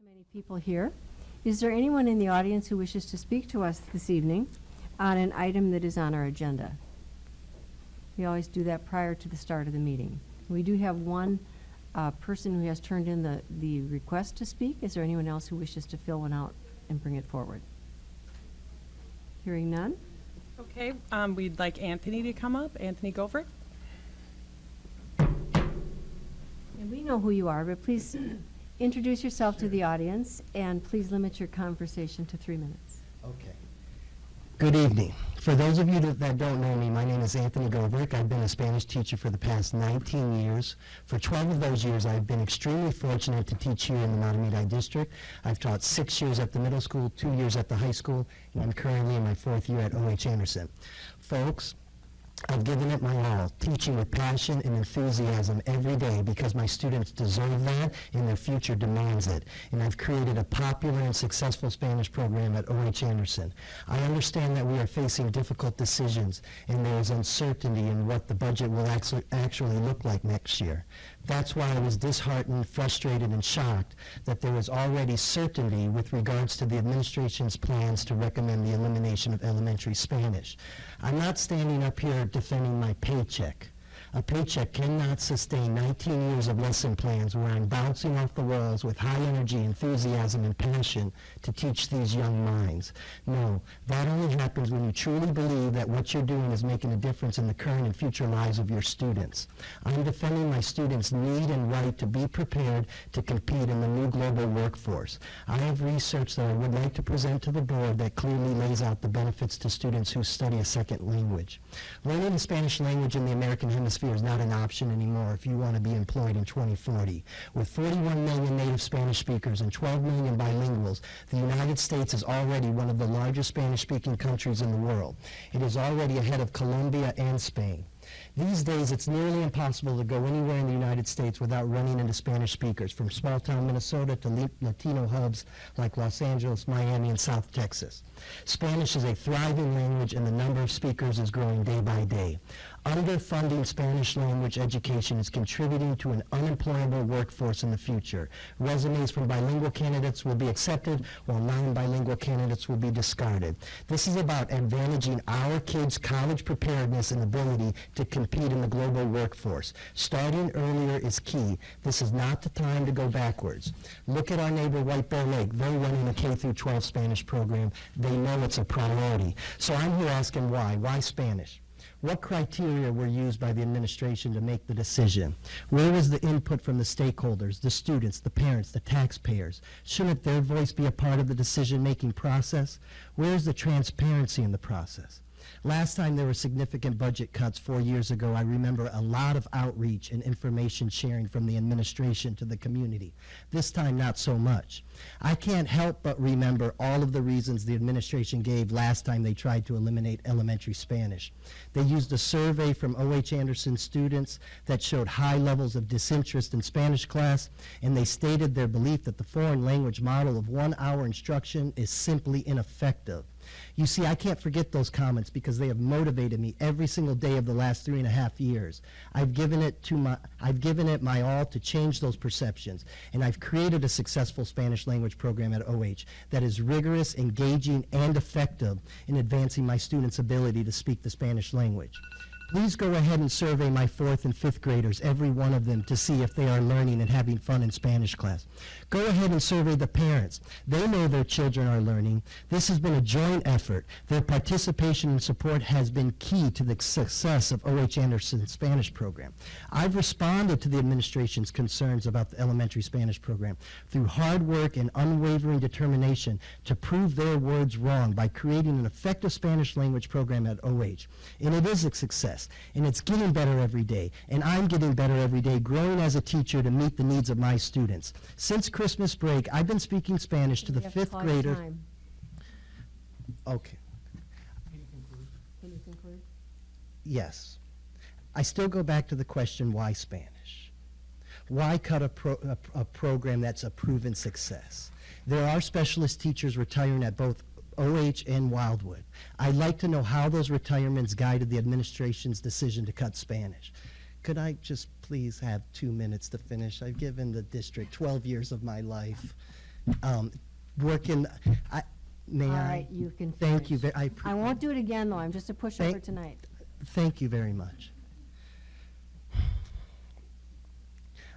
so many people here. Is there anyone in the audience who wishes to speak to us this evening on an item that is on our agenda? We always do that prior to the start of the meeting. We do have one person who has turned in the request to speak. Is there anyone else who wishes to fill one out and bring it forward? Hearing none? Okay, we'd like Anthony to come up. Anthony Govert. And we know who you are, but please introduce yourself to the audience, and please limit your conversation to 3 minutes. Okay. Good evening. For those of you that don't know me, my name is Anthony Govert. I've been a Spanish teacher for the past 19 years. For 12 of those years, I've been extremely fortunate to teach here in the Matamidi District. I've taught 6 years at the middle school, 2 years at the high school, and I'm currently in my 4th year at O.H. Anderson. Folks, I've given it my all, teaching with passion and enthusiasm every day because my students deserve that and their future demands it. And I've created a popular and successful Spanish program at O.H. Anderson. I understand that we are facing difficult decisions and there is uncertainty in what the budget will actually look like next year. That's why I was disheartened, frustrated, and shocked that there was already certainty with regards to the administration's plans to recommend the elimination of elementary Spanish. I'm not standing up here defending my paycheck. A paycheck cannot sustain 19 years of lesson plans where I'm bouncing off the walls with high energy, enthusiasm, and passion to teach these young minds. No, that only happens when you truly believe that what you're doing is making a difference in the current and future lives of your students. I'm defending my students' need and right to be prepared to compete in the new global workforce. I have research that I would like to present to the board that clearly lays out the benefits to students who study a second language. Learning the Spanish language in the American Hemisphere is not an option anymore if you want to be employed in 2040. With 41 million native Spanish speakers and 12 million bilinguals, the United States is already one of the largest Spanish-speaking countries in the world. It is already ahead of Colombia and Spain. These days, it's nearly impossible to go anywhere in the United States without running into Spanish speakers, from small-town Minnesota to Latino hubs like Los Angeles, Miami, and South Texas. Spanish is a thriving language, and the number of speakers is growing day by day. Underfunding Spanish language education is contributing to an unemployable workforce in the future. Resumes from bilingual candidates will be accepted, while non-bilingual candidates will be discarded. This is about advantaging our kids' college preparedness and ability to compete in the global workforce. Starting earlier is key. This is not the time to go backwards. Look at our neighbor White Bear Lake. They're running a K-12 Spanish program. They know it's a priority. So I'm here asking why. Why Spanish? What criteria were used by the administration to make the decision? Where was the input from the stakeholders, the students, the parents, the taxpayers? Shouldn't their voice be a part of the decision-making process? Where is the transparency in the process? Last time there were significant budget cuts 4 years ago, I remember a lot of outreach and information sharing from the administration to the community. This time, not so much. I can't help but remember all of the reasons the administration gave last time they tried to eliminate elementary Spanish. They used a survey from O.H. Anderson students that showed high levels of disinterest in Spanish class, and they stated their belief that the foreign language model of 1 hour instruction is simply ineffective. You see, I can't forget those comments because they have motivated me every single day of the last 3.5 years. I've given it my all to change those perceptions, and I've created a successful Spanish language program at OH that is rigorous, engaging, and effective in advancing my students' ability to speak the Spanish language. Please go ahead and survey my 4th and 5th graders, every one of them, to see if they are learning and having fun in Spanish class. Go ahead and survey the parents. They know their children are learning. This has been a joint effort. Their participation and support has been key to the success of O.H. Anderson's Spanish program. I've responded to the administration's concerns about the elementary Spanish program through hard work and unwavering determination to prove their words wrong by creating an effective Spanish language program at OH. And it is a success. And it's getting better every day, and I'm getting better every day, growing as a teacher to meet the needs of my students. Since Christmas break, I've been speaking Spanish to the 5th graders. Okay. Can you conclude? Yes. I still go back to the question, why Spanish? Why cut a program that's a proven success? There are specialist teachers retiring at both OH and Wildwood. I'd like to know how those retirements guided the administration's decision to cut Spanish. Could I just please have 2 minutes to finish? I've given the district 12 years of my life. Working, may All I? right, you can Thank you. finish. I won't do it again, though. I'm just a pushover Thank- tonight. Thank you very much.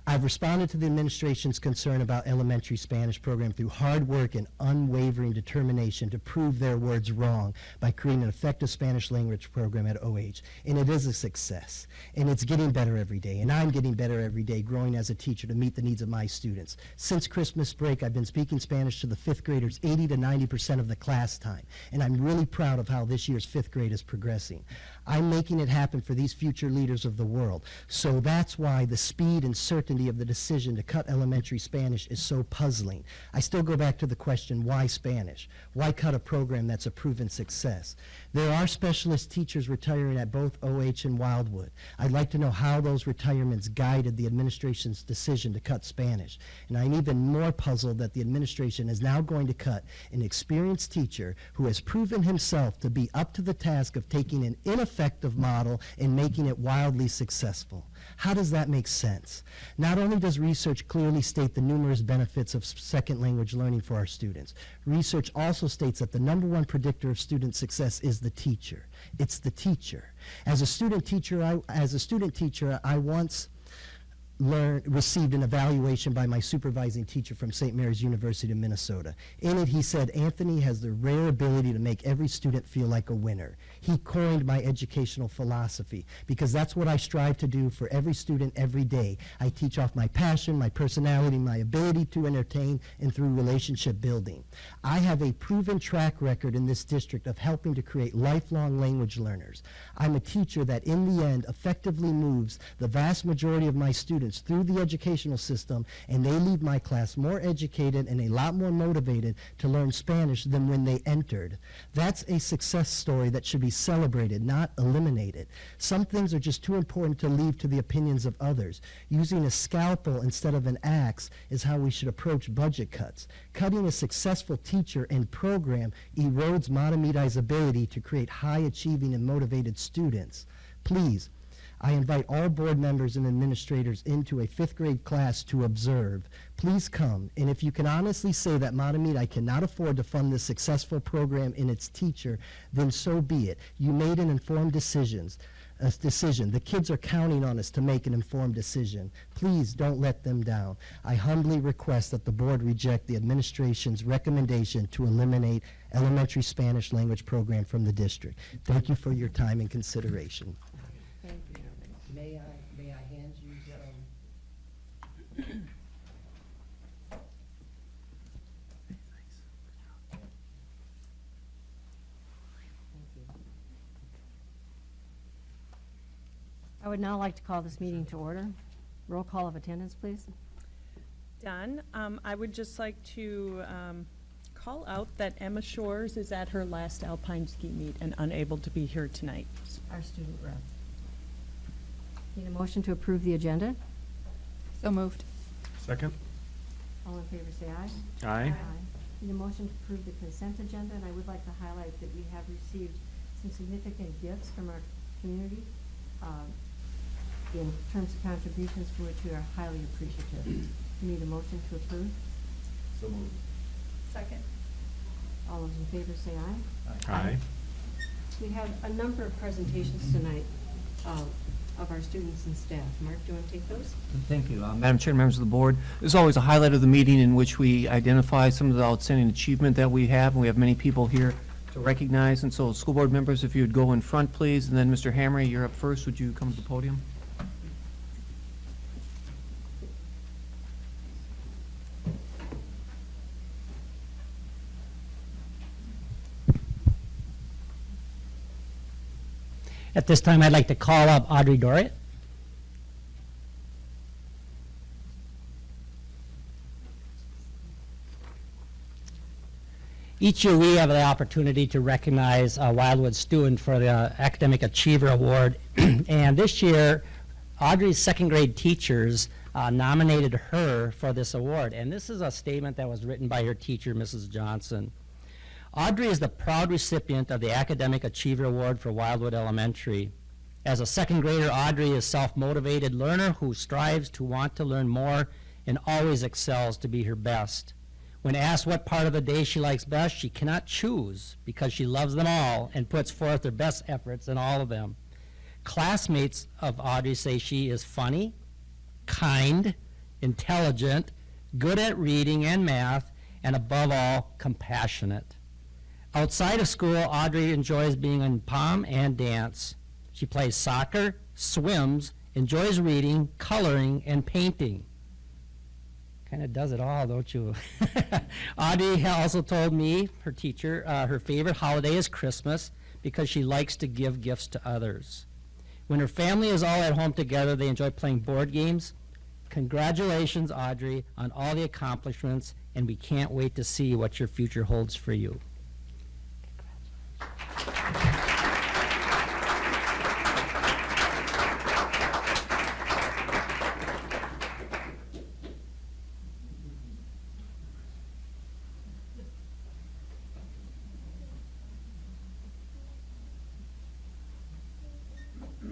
I've responded to the administration's concern about elementary Spanish program through hard work and unwavering determination to prove their words wrong by creating an effective Spanish language program at OH. And it is a success. And it's getting better every day. And I'm getting better every day growing as a teacher to meet the needs of my students. Since Christmas break, I've been speaking Spanish to the 5th graders 80 to 90% of the class time. And I'm really proud of how this year's 5th grade is progressing. I'm making it happen for these future leaders of the world. So that's why the speed and certainty of the decision to cut elementary Spanish is so puzzling. I still go back to the question, why Spanish? Why cut a program that's a proven success? There are specialist teachers retiring at both OH and Wildwood. I'd like to know how those retirements guided the administration's decision to cut Spanish. And I'm even more puzzled that the administration is now going to cut an experienced teacher who has proven himself to be up to the task of taking an ineffective model and making it wildly successful. How does that make sense? Not only does research clearly state the numerous benefits of second language learning for our students, research also states that the #1 predictor of student success is the teacher. It's the teacher. As a student teacher, I once received an evaluation by my supervising teacher from St. Mary's University of Minnesota. In it, he said, Anthony has the rare ability to make every student feel like a winner. He coined my educational philosophy because that's what I strive to do for every student every day. I teach off my passion, my personality, my ability to entertain, and through relationship building. I have a proven track record in this district of helping to create lifelong language learners. I'm a teacher that in the end effectively moves the vast majority of my students through the educational system, and they leave my class more educated and a lot more motivated to learn Spanish than when they entered. That's a success story that should be celebrated, not eliminated. Some things are just too important to leave to the opinions of others. Using a scalpel instead of an axe is how we should approach budget cuts. Cutting a successful teacher and program erodes Matamidai's ability to create high-achieving and motivated students. Please, I invite all board members and administrators into a 5th grade class to observe. Please come, and if you can honestly say that Matamidai cannot afford to fund this successful program and its teacher, then so be it. You made an informed decision. The kids are counting on us to make an informed decision. Please don't let them down. I humbly request that the board reject the administration's recommendation to eliminate elementary Spanish language program from the district. Thank you for your time and consideration. Thank you. May I hand you I would now like to call this meeting to order. Roll call of attendance, please. Done. I would just like to call out that Emma Shores is at her last alpine ski meet and unable to be here tonight. Our student rep. Need a motion to approve the agenda? So moved. Second? All in favor, say aye. Aye. Need a motion to approve the consent agenda, and I would like to highlight that we have received some significant gifts from our community in terms of contributions for which we are highly appreciative. We need a motion to approve. So moved. Second. All those in favor say aye. Aye. We have a number of presentations tonight of our students and staff. Mark, do you want to take those? Thank you. Madam Chair, members of the board, this is always a highlight of the meeting in which we identify some of the outstanding achievement that we have, and we have many people here to recognize. And so, school board members, if you would go in front, please, and then Mr. Hamry, you're up first. Would you come to the podium? At this time, I'd like to call up Audrey Dorrit. Each year, we have the opportunity to recognize a Wildwood student for the Academic Achiever Award. And this year, Audrey's second grade teachers nominated her for this award. And this is a statement that was written by her teacher, Mrs. Johnson. Audrey is the proud recipient of the Academic Achiever Award for Wildwood Elementary. As a second grader, Audrey is a self-motivated learner who strives to want to learn more and always excels to be her best. When asked what part of the day she likes best, she cannot choose because she loves them all and puts forth her best efforts in all of them. Classmates of Audrey say she is funny, kind, intelligent, good at reading and math, and above all, compassionate. Outside of school, Audrey enjoys being in pom and dance. She plays soccer, swims, enjoys reading, coloring, and painting. Kind of does it all, don't you? Audrey also told me, her teacher, her favorite holiday is Christmas because she likes to give gifts to others. When her family is all at home together, they enjoy playing board games. Congratulations, Audrey, on all the accomplishments, and we can't wait to see what your future holds for you.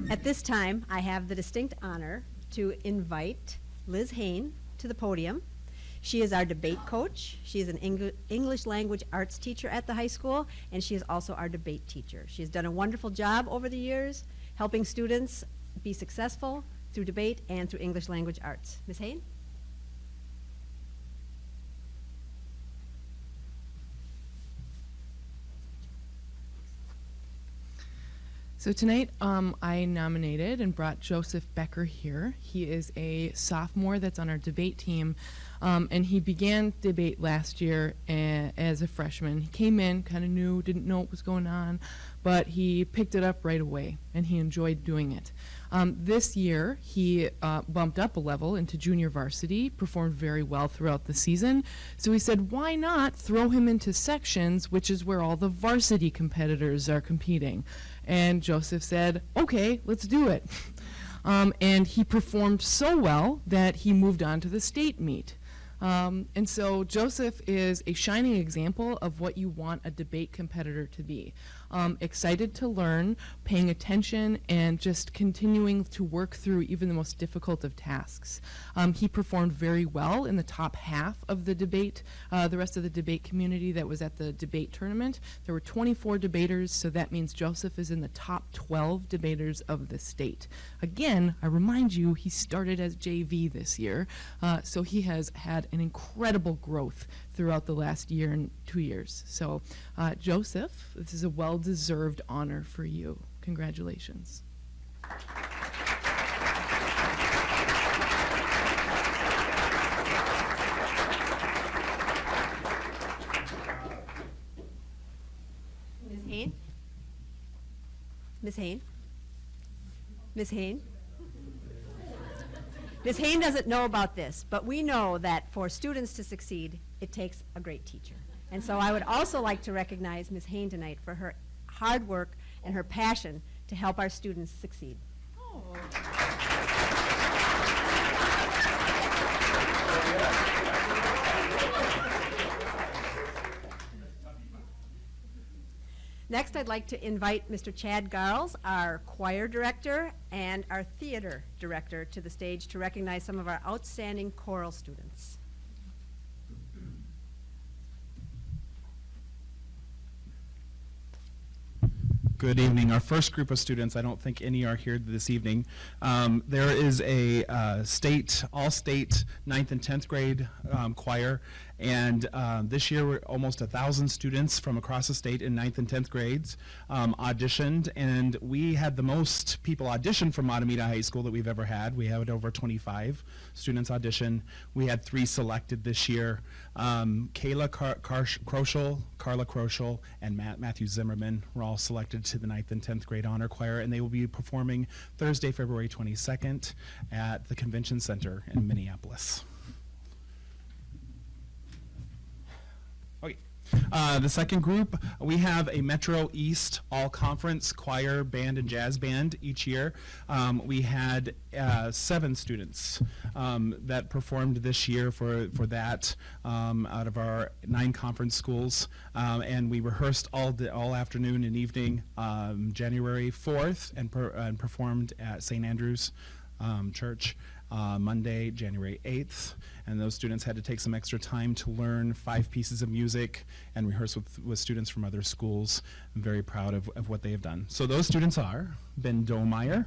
At this time, I have the distinct honor to invite Liz Hain to the podium. She is our debate coach. She is an English language arts teacher at the high school, and she is also our debate teacher. She has done a wonderful job over the years helping students be successful through debate and through English language arts. Ms. Hain? So tonight, I nominated and brought Joseph Becker here. He is a sophomore that's on our debate team, and he began debate last year as a freshman. He came in, kind of new, didn't know what was going on, but he picked it up right away, and he enjoyed doing it. This year, he bumped up a level into junior varsity, performed very well throughout the season, so we said, why not throw him into sections, which is where all the varsity competitors are competing. And Joseph said, okay, let's do it. And he performed so well that he moved on to the state meet. And so Joseph is a shining example of what you want a debate competitor to be. Excited to learn, paying attention, and just continuing to work through even the most difficult of tasks. He performed very well in the top half of the debate, the rest of the debate community that was at the debate tournament. There were 24 debaters, so that means Joseph is in the top 12 debaters of the state. Again, I remind you, he started as JV this year, so he has had an incredible growth throughout the last year and 2 years. So, Joseph, this is a well-deserved honor for you. Congratulations. Ms. Hain? Ms. Hain? Ms. Hain? Ms. Hain doesn't know about this, but we know that for students to succeed, it takes a great teacher. And so I would also like to recognize Ms. Hain tonight for her hard work and her passion to help our students succeed. Next, I'd like to invite Mr. Chad Garles, our choir director and our theater director, to the stage to recognize some of our outstanding choral students. Good evening. Our first group of students, I don't think any are here this evening. There is a all-state 9th and 10th grade choir, and this year we're almost 1,000 students from across the state in 9th and 10th grades auditioned, and we had the most people audition from Matamita High School that we've ever had. We had over 25 students audition. We had 3 selected this year. Kayla Kroschel, Carla Kroschel, and Matthew Zimmerman were all selected to the 9th and 10th grade honor choir, and they will be performing Thursday, February 22nd at the Convention Center in Minneapolis. Okay. The second group, we have a Metro East all-conference choir, band, and jazz band each year. We had 7 students that performed this year for that out of our 9 conference schools, and we rehearsed all afternoon and evening January 4th and performed at St. Andrew's Church Monday, January 8th. And those students had to take some extra time to learn 5 pieces of music and rehearse with students from other schools. I'm very proud of what they have done. So those students are Ben Domeyer,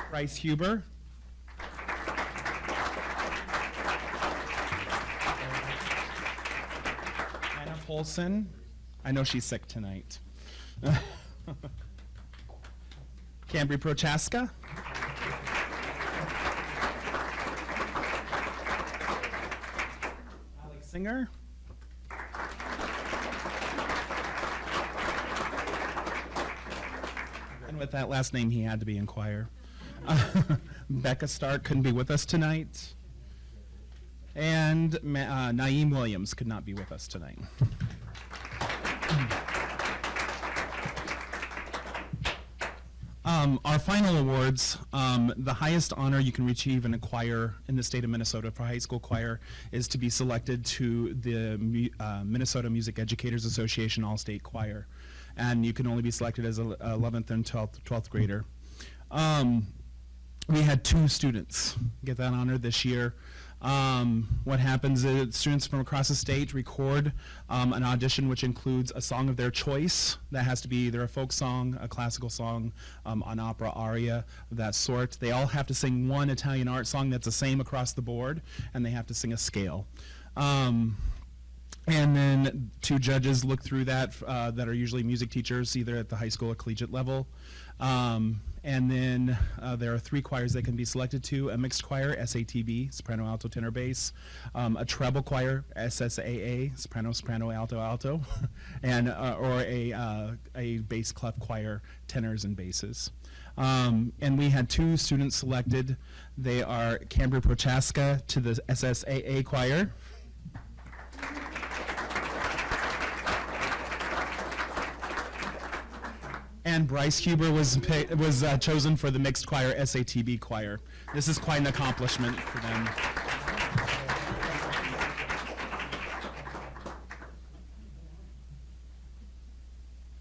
Bryce Huber, Anna Polson. I know she's sick tonight. Cambry Prochaska. Alex Singer. And with that last name, he had to be in choir. Becca Stark couldn't be with us tonight. And Naeem Williams could not be with us tonight. Our final awards, the highest honor you can achieve in a choir in the state of Minnesota for high school choir is to be selected to the Minnesota Music Educators Association All-State Choir. And you can only be selected as an 11th and 12th grader. We had 2 students get that honor this year. What happens is students from across the state record an audition which includes a song of their choice. That has to be either a folk song, a classical song, an opera aria of that sort. They all have to sing one Italian art song that's the same across the board, and they have to sing a scale. And then 2 judges look through that that are usually music teachers, either at the high school or collegiate level. And then there are 3 choirs that can be selected to: a mixed choir, SATB, soprano, alto, tenor, bass; a treble choir, SSAA, soprano, soprano, alto, alto; and or a bass clef choir, tenors and basses. And we had 2 students selected. They are Cambry Prochaska to the SSAA choir. And Bryce Huber was chosen for the mixed choir, SATB choir. This is quite an accomplishment for them.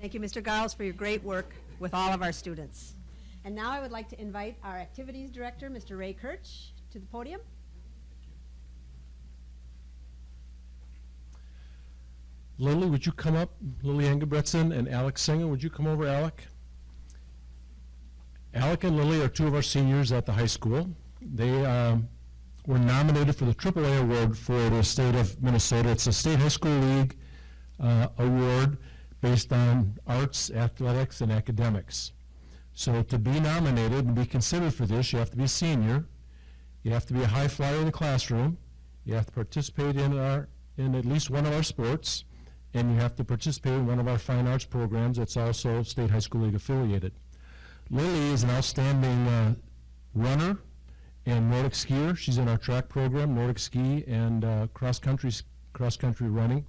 Thank you, Mr. Giles, for your great work with all of our students. And now I would like to invite our activities director, Mr. Ray Kirch, to the podium. Lily, would you come up? Lily Engebretson and Alex Singer, would you come over, Alec? Alec and Lily are 2 of our seniors at the high school. They were nominated for the AAA award for the state of Minnesota. It's a state high school league award based on arts, athletics, and academics. So to be nominated and be considered for this, you have to be a senior, you have to be a high flyer in the classroom, you have to participate in at least one of our sports, and you have to participate in one of our fine arts programs that's also State High School League affiliated. Lily is an outstanding runner and Nordic skier. She's in our track program, Nordic ski and cross-country running.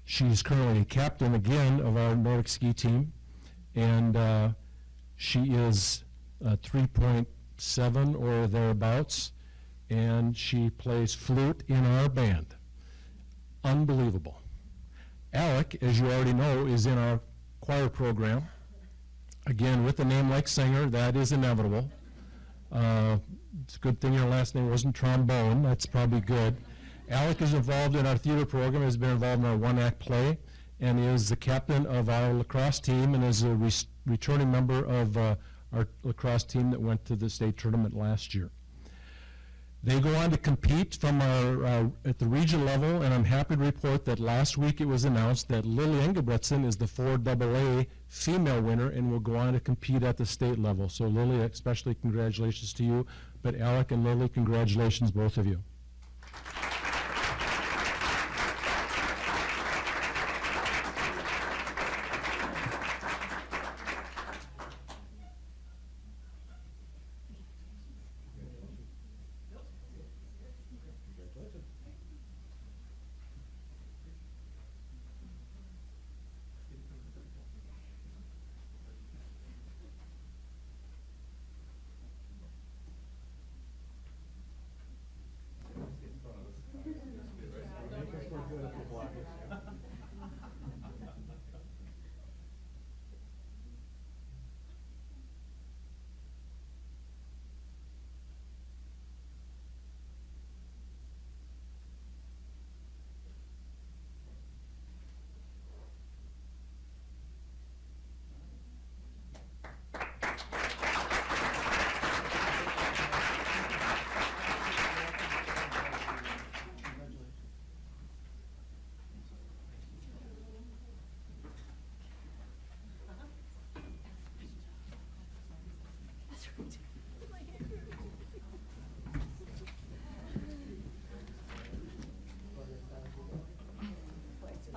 She's currently a captain again of our Nordic ski team, and she is 3.7 or thereabouts, and she plays flute in our band. Unbelievable. Alec, as you already know, is in our choir program. Again, with a name like Singer, that is inevitable. It's a good thing your last name wasn't trombone. That's probably good. Alec is involved in our theater program, has been involved in our one-act play, and is the captain of our lacrosse team and is a returning member of our lacrosse team that went to the state tournament last year. They go on to compete from at the region level, and I'm happy to report that last week it was announced that Lily Engebretson is the 4AA female winner and will go on to compete at the state level. So Lily, especially congratulations to you, but Alec and Lily, congratulations, both of you.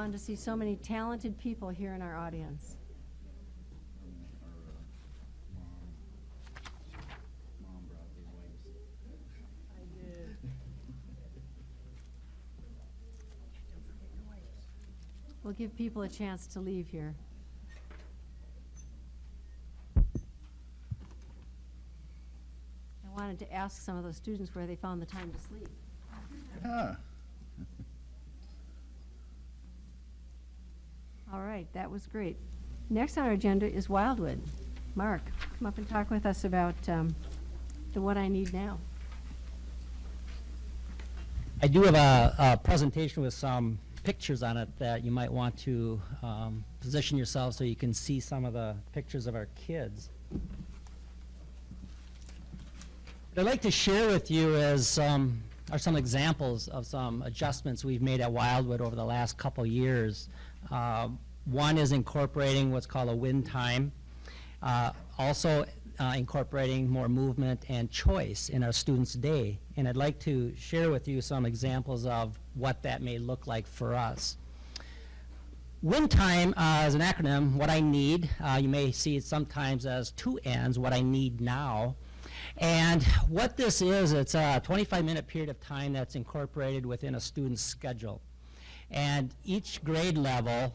fun to see so many talented people here in our audience. We'll give people a chance to leave here. I wanted to ask some of those students where they found the time to sleep. All right, that was great. Next on our agenda is Wildwood. Mark, come up and talk with us about the What I Need Now. I do have a presentation with some pictures on it that you might want to position yourself so you can see some of the pictures of our kids. What I'd like to share with you is are some examples of some adjustments we've made at Wildwood over the last couple years. One is incorporating what's called a win time, also incorporating more movement and choice in our students' day. And I'd like to share with you some examples of what that may look like for us. Win time is an acronym, what I need. You may see it sometimes as two N's, what I need now. And what this is, it's a 25-minute period of time that's incorporated within a student's schedule. And each grade level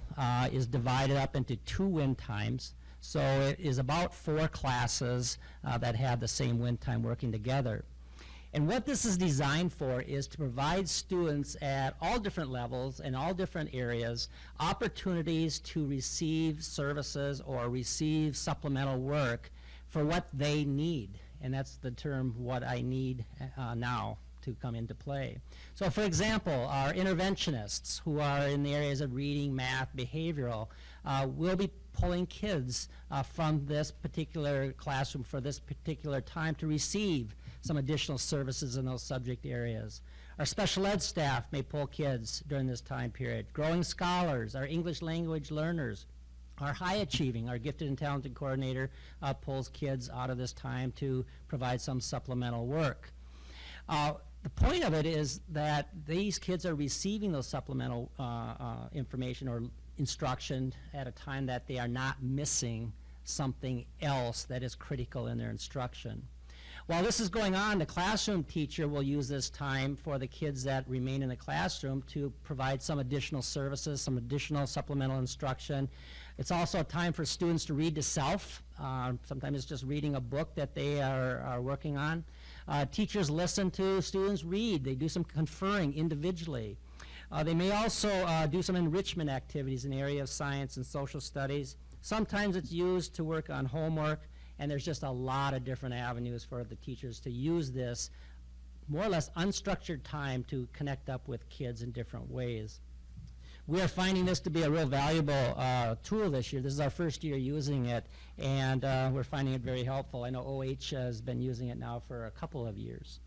is divided up into 2 win times. So it is about 4 classes that have the same win time working together. And what this is designed for is to provide students at all different levels and all different areas opportunities to receive services or receive supplemental work for what they need. And that's the term, what I need now, to come into play. So for example, our interventionists who are in the areas of reading, math, behavioral, will be pulling kids from this particular classroom for this particular time to receive some additional services in those subject areas. Our special ed staff may pull kids during this time period. Growing scholars, our English language learners, our high achieving, our gifted and talented coordinator pulls kids out of this time to provide some supplemental work. The point of it is that these kids are receiving those supplemental information or instruction at a time that they are not missing something else that is critical in their instruction. While this is going on, the classroom teacher will use this time for the kids that remain in the classroom to provide some additional services, some additional supplemental instruction. It's also a time for students to read to self. Sometimes it's just reading a book that they are working on. Teachers listen to students read. They do some conferring individually. They may also do some enrichment activities in the area of science and social studies. Sometimes it's used to work on homework, and there's just a lot of different avenues for the teachers to use this more or less unstructured time to connect up with kids in different ways. We are finding this to be a real valuable tool this year. This is our first year using it, and we're finding it very helpful. I know OH has been using it now for a couple of years.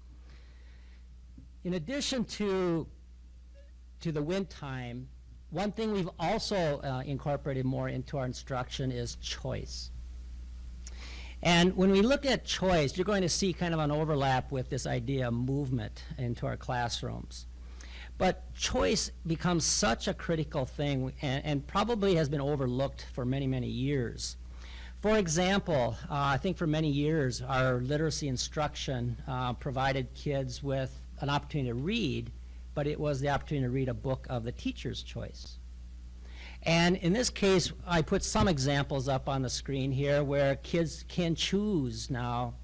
In addition to the win time, one thing we've also incorporated more into our instruction is choice. And when we look at choice, you're going to see kind of an overlap with this idea of movement into our classrooms. But choice becomes such a critical thing and probably has been overlooked for many, many years. For example, I think for many years our literacy instruction provided kids with an opportunity to read, but it was the opportunity to read a book of the teacher's choice. And in this case, I put some examples up on the screen here where kids can choose now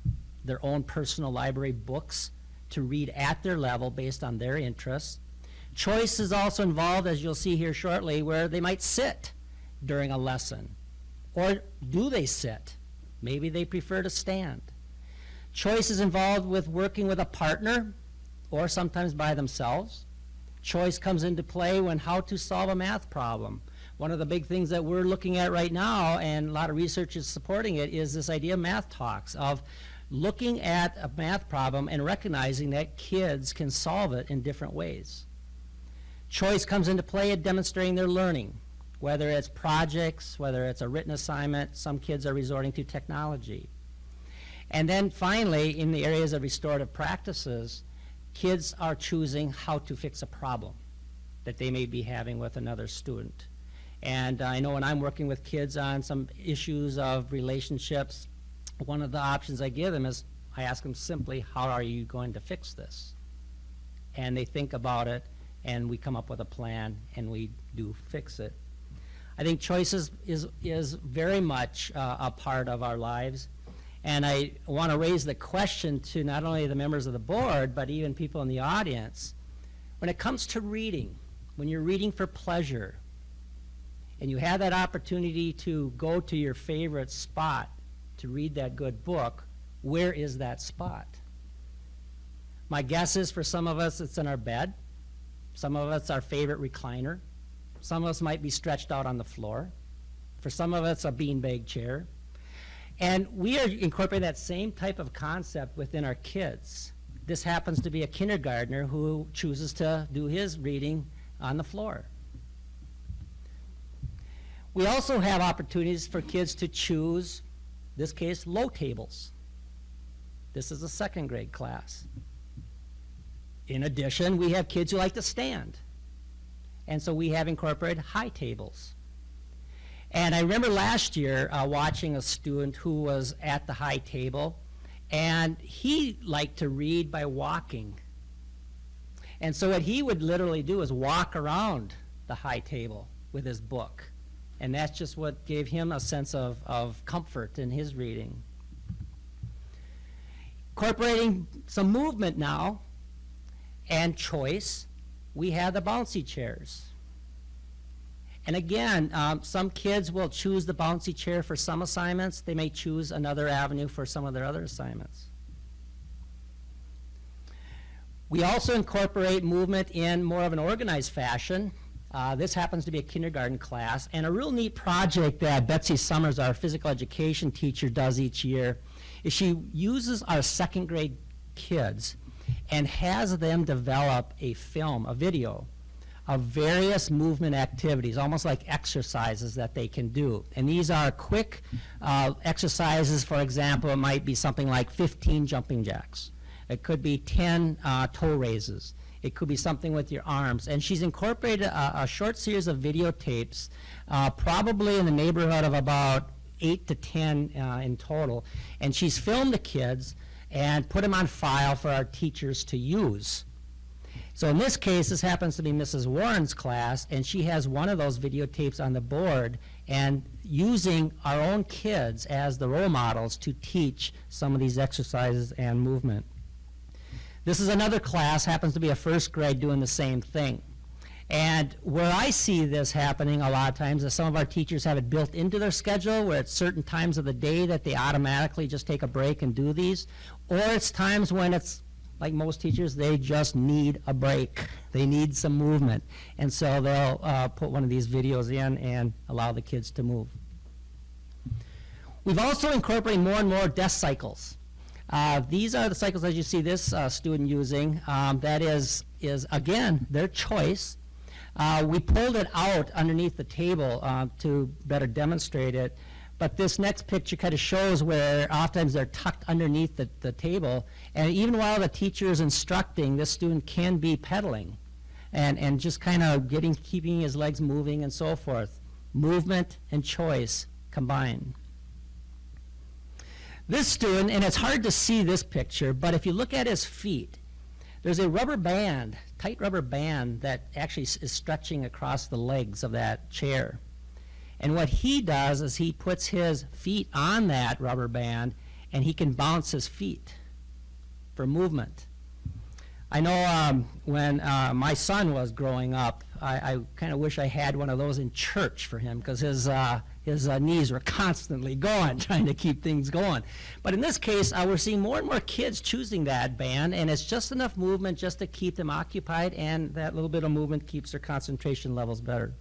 their own personal library books to read at their level based on their interests. Choice is also involved, as you'll see here shortly, where they might sit during a lesson. Or do they sit? Maybe they prefer to stand. Choice is involved with working with a partner or sometimes by themselves. Choice comes into play when how to solve a math problem. One of the big things that we're looking at right now, and a lot of research is supporting it, is this idea of math talks, of looking at a math problem and recognizing that kids can solve it in different ways. Choice comes into play at demonstrating their learning, whether it's projects, whether it's a written assignment. Some kids are resorting to technology. And then finally, in the areas of restorative practices, kids are choosing how to fix a problem. that they may be having with another student. And I know when I'm working with kids on some issues of relationships, one of the options I give them is I ask them simply, how are you going to fix this? And they think about it, and we come up with a plan, and we do fix it. I think choice is very much a part of our lives. And I want to raise the question to not only the members of the board, but even people in the audience. When it comes to reading, when you're reading for pleasure, and you have that opportunity to go to your favorite spot to read that good book, where is that spot? My guess is for some of us it's in our bed. Some of us our favorite recliner. Some of us might be stretched out on the floor. For some of us a beanbag chair. And we are incorporating that same type of concept within our kids. This happens to be a kindergartner who chooses to do his reading on the floor. We also have opportunities for kids to choose, in this case, low tables. This is a second grade class. In addition, we have kids who like to stand. And so we have incorporated high tables. And I remember last year watching a student who was at the high table, and he liked to read by walking. And so what he would literally do is walk around the high table with his book. And that's just what gave him a sense of comfort in his reading. Incorporating some movement now and choice, we have the bouncy chairs. And again, some kids will choose the bouncy chair for some assignments. They may choose another avenue for some of their other assignments. We also incorporate movement in more of an organized fashion. This happens to be a kindergarten class, and a real neat project that Betsy Summers, our physical education teacher, does each year is she uses our second grade kids and has them develop a film, a video, of various movement activities, almost like exercises that they can do. And these are quick exercises. For example, it might be something like 15 jumping jacks. It could be 10 toe raises. It could be something with your arms. And she's incorporated a short series of videotapes, probably in the neighborhood of about 8 to 10 in total. And she's filmed the kids and put them on file for our teachers to use. So in this case, this happens to be Mrs. Warren's class, and she has one of those videotapes on the board and using our own kids as the role models to teach some of these exercises and movement. This is another class, happens to be a first grade, doing the same thing. And where I see this happening a lot of times is some of our teachers have it built into their schedule where at certain times of the day that they automatically just take a break and do these, or it's times when it's like most teachers, they just need a break. They need some movement. And so they'll put one of these videos in and allow the kids to move. We've also incorporated more and more desk cycles. These are the cycles as you see this student using. That is again, their choice. We pulled it out underneath the table to better demonstrate it. But this next picture kind of shows where oftentimes they're tucked underneath the table. And even while the teacher is instructing, this student can be pedaling and just kind of keeping his legs moving and so forth. Movement and choice combined. This student, and it's hard to see this picture, but if you look at his feet, there's a rubber band, tight rubber band that actually is stretching across the legs of that chair. And what he does is he puts his feet on that rubber band and he can bounce his feet for movement. I know when my son was growing up, I kind of wish I had one of those in church for him because his knees were constantly going, trying to keep things going. But in this case, we're seeing more and more kids choosing that band, and it's just enough movement just to keep them occupied, and that little bit of movement keeps their concentration levels better.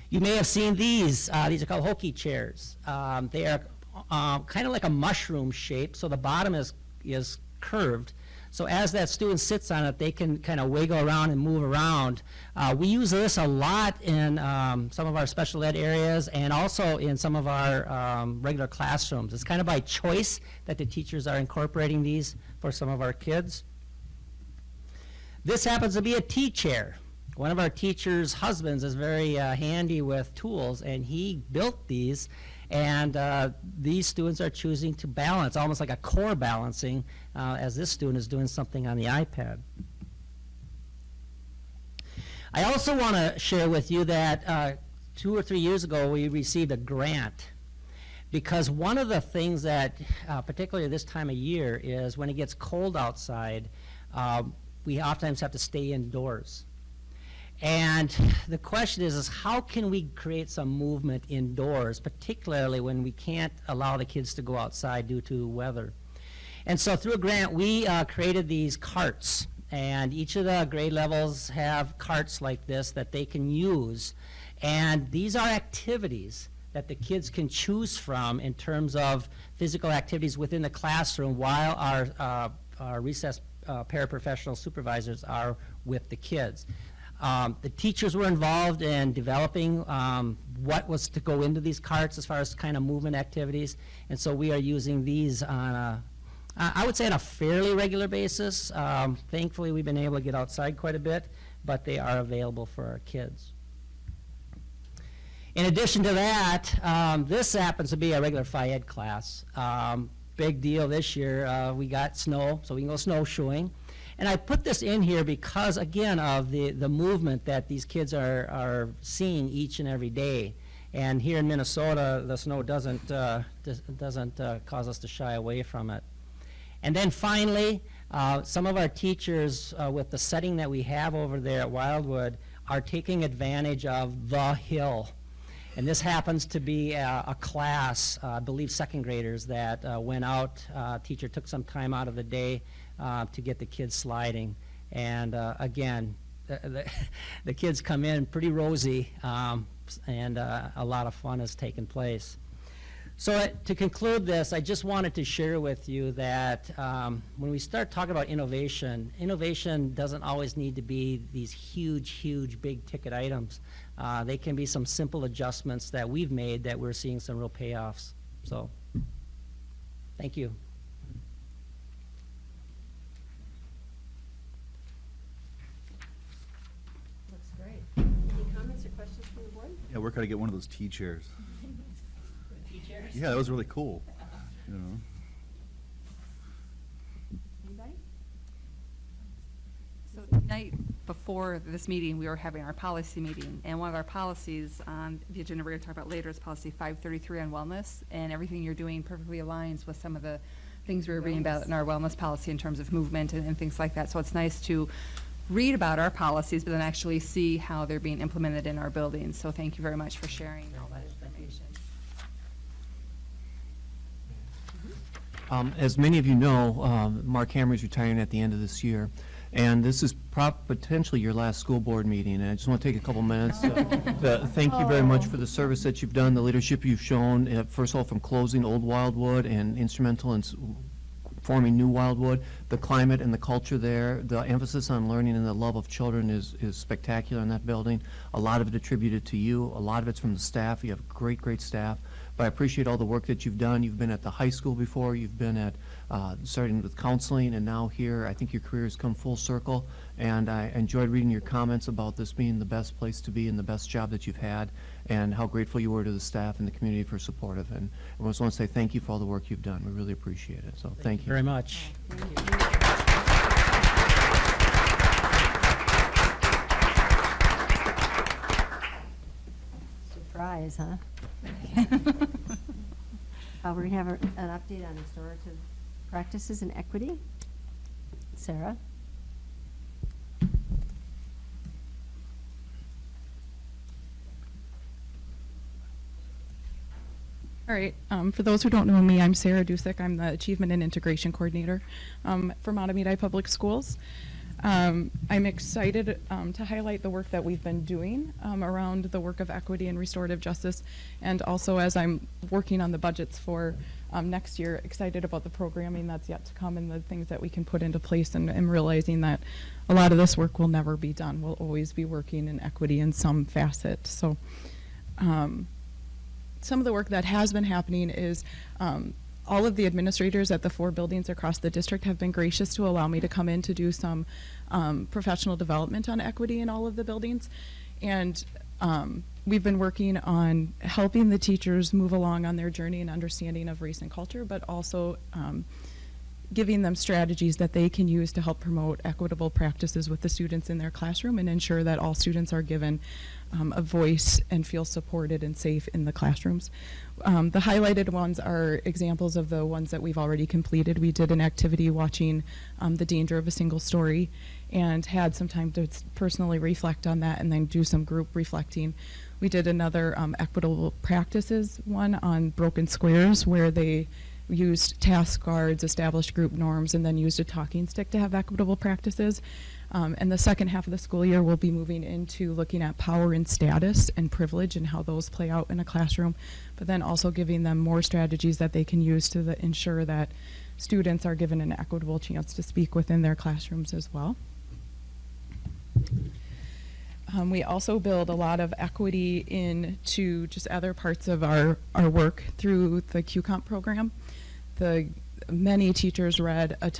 You may have seen these. These are called Hooky Chairs. They are kind of like a mushroom shape, so the bottom is curved. So as that student sits on it, they can kind of wiggle around and move around. We use this a lot in some of our special ed areas and also in some of our regular classrooms. It's kind of by choice that the teachers are incorporating these for some of our kids. This happens to be a T chair. one of our teachers' husbands is very handy with tools, and he built these. And these students are choosing to balance, almost like a core balancing, as this student is doing something on the iPad. I also want to share with you that 2 or 3 years ago we received a grant, because one of the things that, particularly this time of year, is when it gets cold outside, we oftentimes have to stay indoors. And the question is how can we create some movement indoors, particularly when we can't allow the kids to go outside due to weather? And so through a grant, we created these carts, and each of the grade levels have carts like this that they can use. And these are activities that the kids can choose from in terms of physical activities within the classroom while our recess paraprofessional supervisors are with the kids. The teachers were involved in developing what was to go into these carts as far as kind of movement activities, and so we are using these on I would say on a fairly regular basis. Thankfully, we've been able to get outside quite a bit, but they are available for our kids. In addition to that, this happens to be a regular Phi Ed class. Big deal this year, we got snow, so we can go snowshoeing. And I put this in here because, again, of the movement that these kids are seeing each and every day. And here in Minnesota, the snow doesn't cause us to shy away from it. And then finally, some of our teachers, with the setting that we have over there at Wildwood, are taking advantage of the hill. And this happens to be a class, I believe second graders, that went out. Teacher took some time out of the day to get the kids sliding. And again, the kids come in pretty rosy, and a lot of fun has taken place. So to conclude this, I just wanted to share with you that when we start talking about innovation, innovation doesn't always need to be these huge, huge, big ticket items. They can be some simple adjustments that we've made that we're seeing some real payoffs. So, thank you. Looks great. Any comments or questions from the board? Yeah, where could I get one of those tea chairs? Tea chairs? Yeah, that was really cool. You know. Anybody? So the night before this meeting, we were having our policy meeting, and one of our policies on the agenda we're going to talk about later is policy 533 on wellness, and everything you're doing perfectly aligns with some of the things we were reading about in our wellness policy in terms of movement and things like that. So it's nice to read about our policies, but then actually see how they're being implemented in our buildings. So thank you very much for sharing all that information. As many of you know, Mark Hammer is retiring at the end of this year, and this is potentially your last school board meeting, and I just want to take a couple minutes to thank you very much for the service that you've done, the leadership you've shown, first of all, from closing old Wildwood and instrumental in forming new Wildwood. The climate and the culture there, the emphasis on learning and the love of children is spectacular in that building. A lot of it attributed to you, a lot of it's from the staff. You have great, great staff. But I appreciate all the work that you've done. You've been at the high school before, you've been at starting with counseling, and now here. I think your career has come full circle, and I enjoyed reading your comments about this being the best place to be and the best job that you've had, and how grateful you were to the staff and the community for support of it. And I just want to say thank you for all the work you've done. We really appreciate it. So thank you Very much. Surprise, huh? We're going to have an update on restorative practices and equity. Sarah? All right, for those who don't know me, I'm Sarah Dusick. I'm the Achievement and Integration Coordinator for Matamidi Public Schools. I'm excited to highlight the work that we've been doing around the work of equity and restorative justice, and also as I'm working on the budgets for next year, excited about the programming that's yet to come and the things that we can put into place, and realizing that a lot of this work will never be done. We'll always be working in equity in some facet. So some of the work that has been happening is all of the administrators at the 4 buildings across the district have been gracious to allow me to come in to do some professional development on equity in all of the buildings. And we've been working on helping the teachers move along on their journey and understanding of race and culture, but also giving them strategies that they can use to help promote equitable practices with the students in their classroom and ensure that all students are given a voice and feel supported and safe in the classrooms. The highlighted ones are examples of the ones that we've already completed. We did an activity watching The Danger of a Single Story and had some time to personally reflect on that and then do some group reflecting. We did another equitable practices one on broken squares where they used task cards, established group norms, and then used a talking stick to have equitable practices. And the second half of the school year, we'll be moving into looking at power and status and privilege and how those play out in a classroom, but then also giving them more strategies that they can use to ensure that students are given an equitable chance to speak within their classrooms as well. We also build a lot of equity into just other parts of our work through the QComp program. Many teachers read A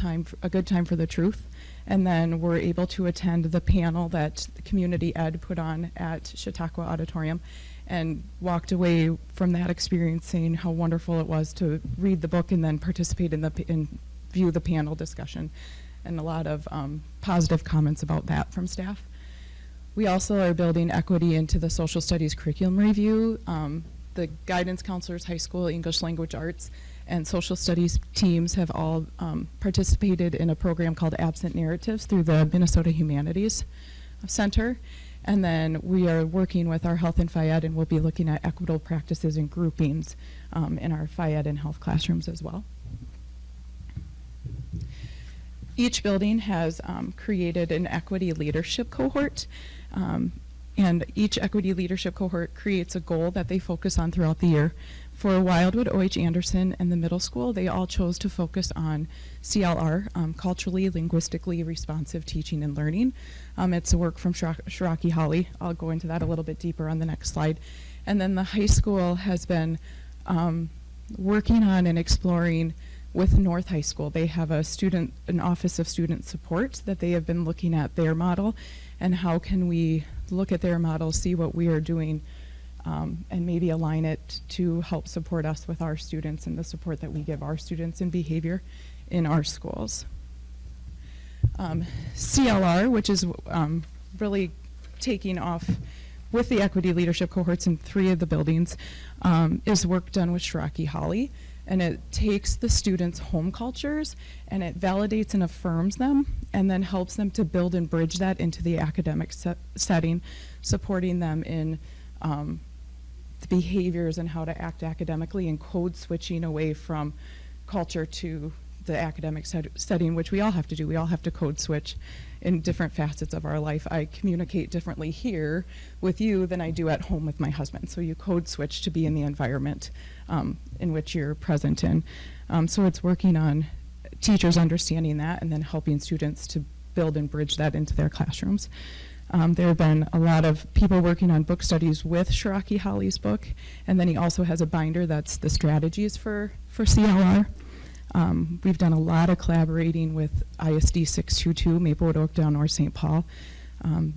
Good Time for the Truth, and then were able to attend the panel that Community Ed put on at Chautauqua Auditorium and walked away from that experience saying how wonderful it was to read the book and then participate and view the panel discussion, and a lot of positive comments about that from staff. We also are building equity into the social studies curriculum review. The guidance counselors, high school, English language arts, and social studies teams have all participated in a program called Absent Narratives through the Minnesota Humanities Center. And then we are working with our health and phy-ed, and we'll be looking at equitable practices and groupings in our phy-ed and health classrooms as well. Each building has created an equity leadership cohort. And each equity leadership cohort creates a goal that they focus on throughout the year. For Wildwood, O.H. Anderson, and the middle school, they all chose to focus on CLR, culturally, linguistically responsive teaching and learning. It's a work from Shiraki Holly. I'll go into that a little bit deeper on the next slide. And then the high school has been working on and exploring with North High School. They have an Office of Student Support that they have been looking at their model and how can we look at their model, see what we are doing, and maybe align it to help support us with our students and the support that we give our students in behavior in our schools. CLR, which is really taking off with the equity leadership cohorts in 3 of the buildings, is work done with Shiraki Holly. And it takes the students' home cultures and it validates and affirms them and then helps them to build and bridge that into the academic setting, supporting them in the behaviors and how to act academically and code switching away from culture to the academic setting, which we all have to do. We all have to code switch in different facets of our life. I communicate differently here with you than I do at home with my husband. So you code switch to be in the environment in which you're present in. So it's working on teachers understanding that and then helping students to build and bridge that into their classrooms. There have been a lot of people working on book studies with Shiraki Holly's book, and then he also has a binder that's the strategies for CLR. We've done a lot of collaborating with ISD 622, Maplewood, Oakdale, North St. Paul.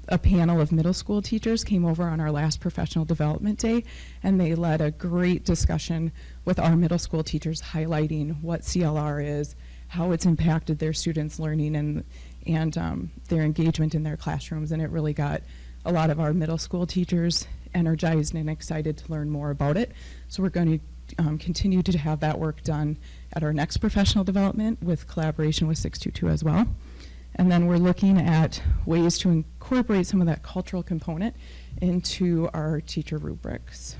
A panel of middle school teachers came over on our last professional development day, and they led a great discussion with our middle school teachers highlighting what CLR is, how it's impacted their students' learning and their engagement in their classrooms, and it really got a lot of our middle school teachers energized and excited to learn more about it. So we're going to continue to have that work done at our next professional development with collaboration with 622 as well. And then we're looking at ways to incorporate some of that cultural component into our teacher rubrics.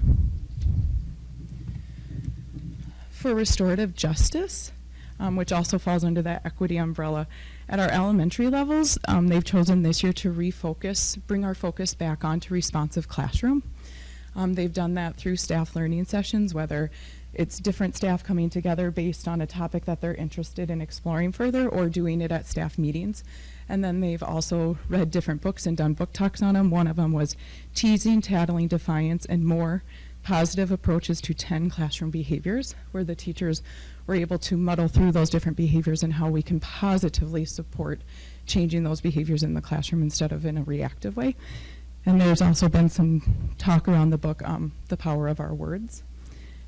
For restorative justice, which also falls under that equity umbrella, at our elementary levels, they've chosen this year to bring our focus back onto responsive classroom. They've done that through staff learning sessions, whether it's different staff coming together based on a topic that they're interested in exploring further or doing it at staff meetings. And then they've also read different books and done book talks on them. One of them was Teasing, Tattling, Defiance, and More, positive approaches to 10 classroom behaviors, where the teachers were able to muddle through those different behaviors and how we can positively support changing those behaviors in the classroom instead of in a reactive way. And there's also been some talk around the book, The Power of Our Words.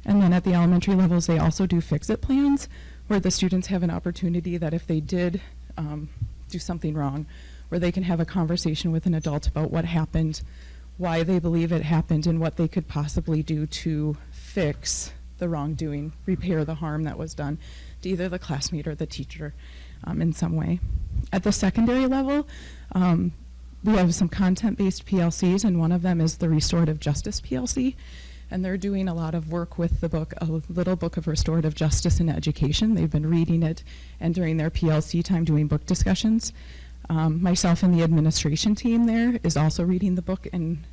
And then at the elementary levels, they also do fix-it plans, where the students have an opportunity that if they did do something wrong, where they can have a conversation with an adult about what happened, why they believe it happened, and what they could possibly do to fix the wrongdoing, repair the harm that was done to either the classmate or the teacher in some way. At the secondary level, we have some content-based PLCs, and one of them is the Restorative Justice PLC. And they're doing a lot of work with the book, A Little Book of Restorative Justice in Education. They've been reading it, and during their PLC time doing book discussions. Myself and the administration team there is also reading the book and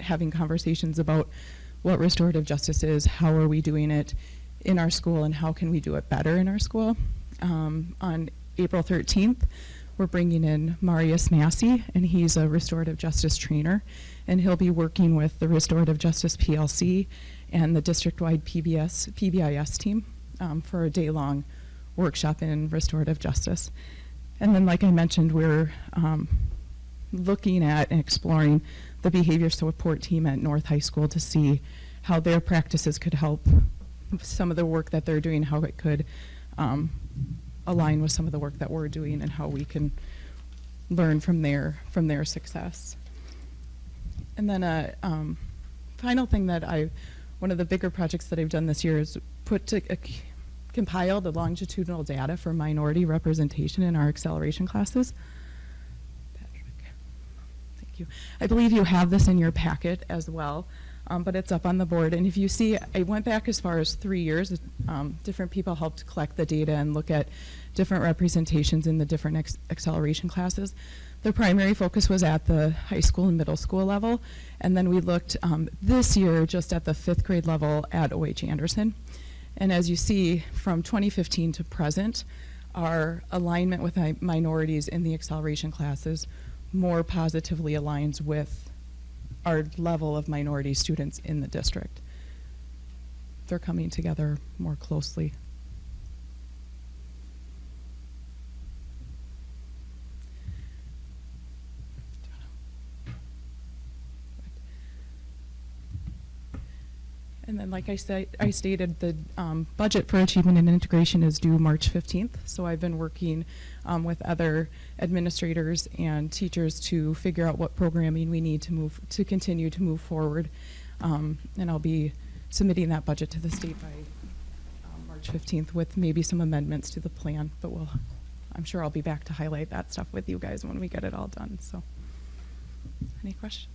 having conversations about what restorative justice is, how are we doing it in our school, and how can we do it better in our school. On April 13th, we're bringing in Marius Massey, and he's a restorative justice trainer, and he'll be working with the Restorative Justice PLC and the district-wide PBIS team for a day-long workshop in restorative justice. And then, like I mentioned, we're looking at and exploring the behavior support team at North High School to see how their practices could help some of the work that they're doing, how it could align with some of the work that we're doing, and how we can learn from their success. And then a final thing that one of the bigger projects that I've done this year is compile the longitudinal data for minority representation in our acceleration classes. Patrick, thank you. I believe you have this in your packet as well, but it's up on the board. And if you see, I went back as far as 3 years. Different people helped collect the data and look at different representations in the different acceleration classes. The primary focus was at the high school and middle school level, and then we looked this year just at the 5th grade level at O.H. Anderson. And as you see, from 2015 to present, our alignment with minorities in the acceleration classes more positively aligns with our level of minority students in the district. They're coming together more closely. And then, like I stated, the budget for achievement and integration is due March 15th. So I've been working with other administrators and teachers to figure out what programming we need to continue to move forward. And I'll be submitting that budget to the state by March 15th with maybe some amendments to the plan. But I'm sure I'll be back to highlight that stuff with you guys when we get it all done. So, any questions?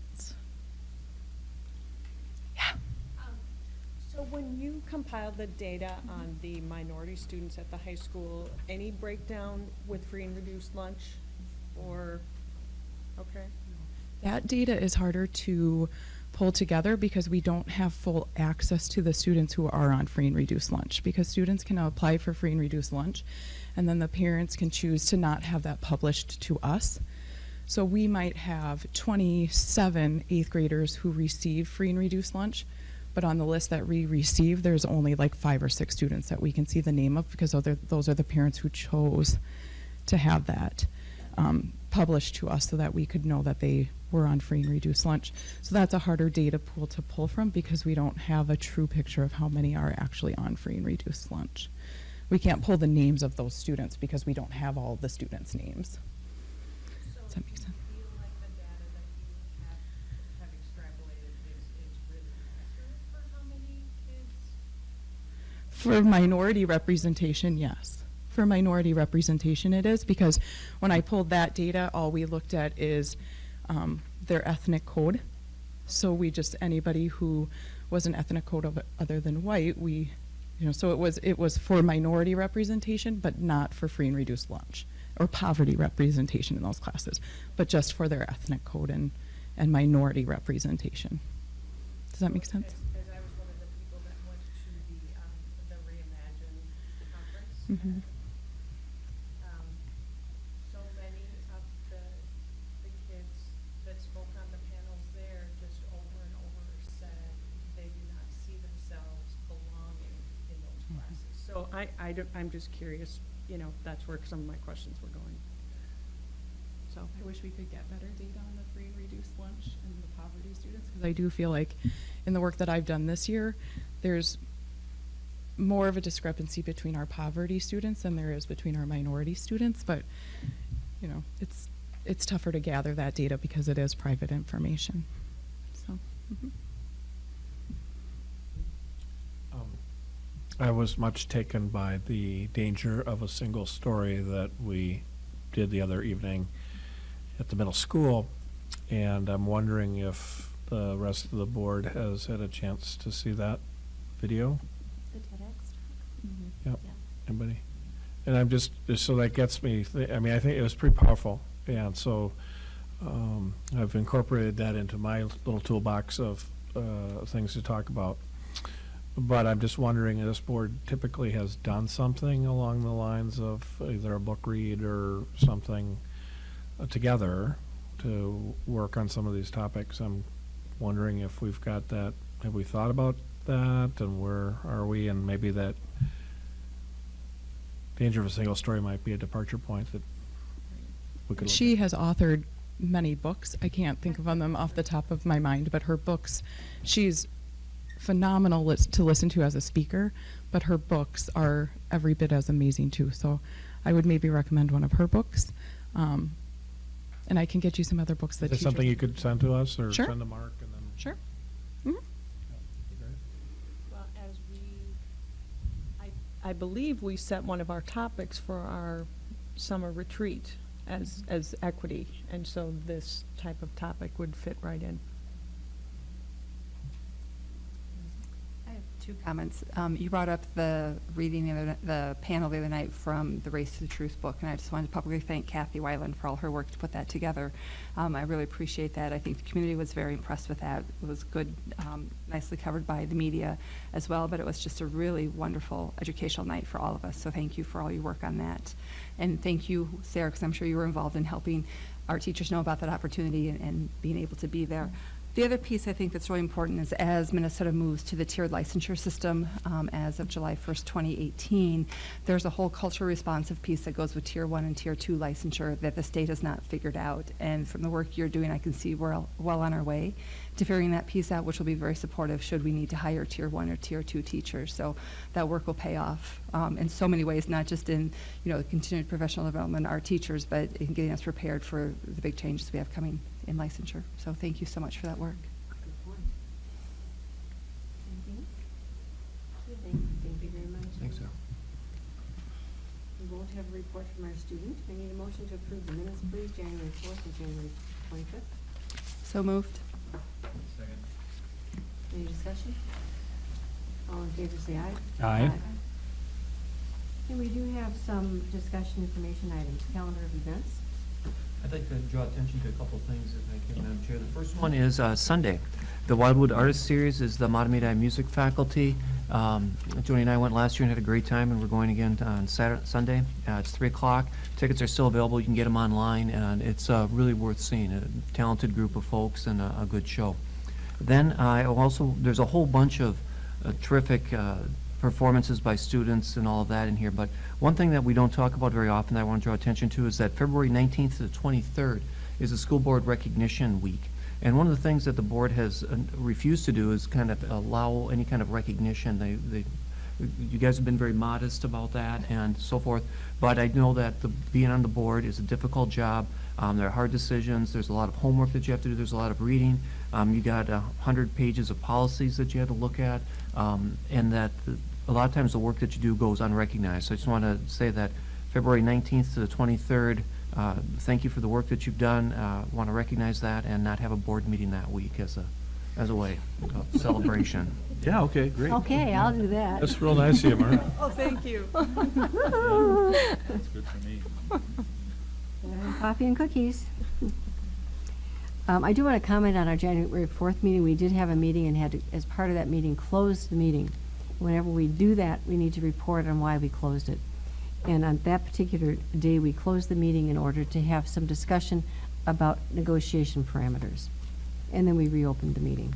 So when you compile the data on the minority students at the high school, any breakdown with free and reduced lunch, or, okay? That data is harder to pull together because we don't have full access to the students who are on free and reduced lunch, because students can apply for free and reduced lunch, and then the parents can choose to not have that published to us. So we might have 27 8th graders who receive free and reduced lunch, but on the list that we receive, there's only like 5 or 6 students that we can see the name of, because those are the parents who chose to have that published to us so that we could know that they were on free and reduced lunch. So that's a harder data pool to pull from, because we don't have a true picture of how many are actually on free and reduced lunch. We can't pull the names of those students because we don't have all the students' names. Does that make sense? For minority representation, yes. For minority representation it is, because when I pulled that data, all we looked at is their ethnic code. So anybody who was an ethnic code other than white, so it was for minority representation, but not for free and reduced lunch or poverty representation in those classes, but just for their ethnic code and minority representation. Does that make sense? As I was one of the people that went to the Reimagine conference. Mm-hmm. So many of the kids that spoke on the panels there just over and over said they do not I'm just curious, that's where some of my questions were going. So, I wish we could get better data on the free and reduced lunch and the poverty students, because I do feel like in the work that I've done this year, there's more of a discrepancy between our poverty students than there is between our minority students, but, it's tougher to gather that data because it is private information, so. I was much taken by the danger of a single story that we did the other evening at the middle school, and I'm wondering if the rest of the board has had a chance to see that video. The TEDx? Yep. Anybody? And I'm just so that gets me, I mean, I think it was pretty powerful, and so I've incorporated that into my little toolbox of things to talk about. But I'm just wondering, this board typically has done something along the lines of either a book read or something together to work on some of these topics. I'm wondering if we've got that, have we thought about that, and where are we, and maybe that danger of a single story might be a departure point that we could look She at. has authored many books. I can't think of them off the top of my mind, but her books, she's phenomenal to listen to as a speaker, but her books are every bit as amazing too. So I would maybe recommend one of her books. And I can get you some other books that Is that teachers. something you could send to us, or Sure. send to Mark, and then? Sure. well, I believe we set one of our topics for our summer retreat as equity, and so this type of topic would fit right in. I have two comments. You brought up the reading, the panel the other night from the Race to the Truth book, and I just wanted to publicly thank Kathy Weiland for all her work to put that together. I really appreciate that. I think the community was very impressed with that. It was good, nicely covered by the media as well, but it was just a really wonderful educational night for all of us. So thank you for all your work on that. And thank you, Sarah, because I'm sure you were involved in helping our teachers know about that opportunity and being able to be there. The other piece I think that's really important is as Minnesota moves to the tiered licensure system as of July 1st, 2018, there's a whole culture responsive piece that goes with Tier 1 and Tier 2 licensure that the state has not figured out. And from the work you're doing, I can see we're well on our way to figuring that piece out, which will be very supportive should we need to hire Tier 1 or Tier 2 teachers. So that work will pay off in so many ways, not just in continued professional development of our teachers, but in getting us prepared for the big changes we have coming in licensure. So thank you so much for that work. Good point. Anything? Thank you very much. Thanks, Sarah. We won't have a report from our student. I need a motion to approve the minutes, please, January 4th and January 25th. So moved. Any discussion? All in favor, say aye. Aye. And we do have some discussion information items, calendar of events. I'd like to draw attention to a couple of things, if I can, Madam Chair. The first one is Sunday. The Wildwood Artist Series is the Matamidi music faculty. Joni and I went last year and had a great time, and we're going again on Sunday. It's 3 o'clock. Tickets are still available. You can get them online, and it's really worth seeing. A talented group of folks and a good show. Then there's a whole bunch of terrific performances by students and all of that in here, but one thing that we don't talk about very often that I want to draw attention to is that February 19th to the 23rd is a School Board Recognition Week. And one of the things that the board has refused to do is kind of allow any kind of recognition. You guys have been very modest about that and so forth, but I know that being on the board is a difficult job. There are hard decisions. There's a lot of homework that you have to do. There's a lot of reading. You got 100 pages of policies that you had to look at, and that a lot of times the work that you do goes unrecognized. So I just want to say that February 19th to the 23rd, thank you for the work that you've done. Want to recognize that and not have a board meeting that week as a way of celebration. Yeah, okay, great. Okay, I'll do that. That's real nice of you, Mark. Oh, thank you. That's good for me. Coffee and cookies. I do want to comment on our January 4th meeting. We did have a meeting and had to, as part of that meeting, close the meeting. Whenever we do that, we need to report on why we closed it. And on that particular day, we closed the meeting in order to have some discussion about negotiation parameters. And then we reopened the meeting.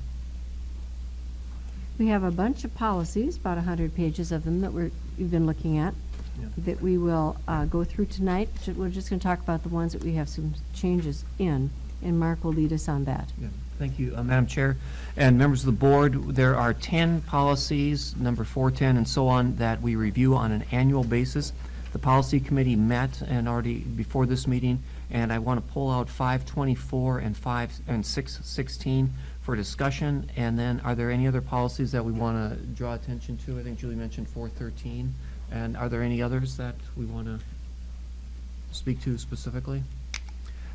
We have a bunch of policies, about 100 pages of them that we've been looking at, Yeah. that we will go through tonight. We're just going to talk about the ones that we have some changes in, and Mark will lead us on that. Yeah, thank you, Madam Chair. And members of the board, there are 10 policies, number 410 and so on, that we review on an annual basis. The policy committee met and already before this meeting, and I want to pull out 524 and 616 for discussion. And then, are there any other policies that we want to draw attention to? I think Julie mentioned 413. And are there any others that we want to speak to specifically?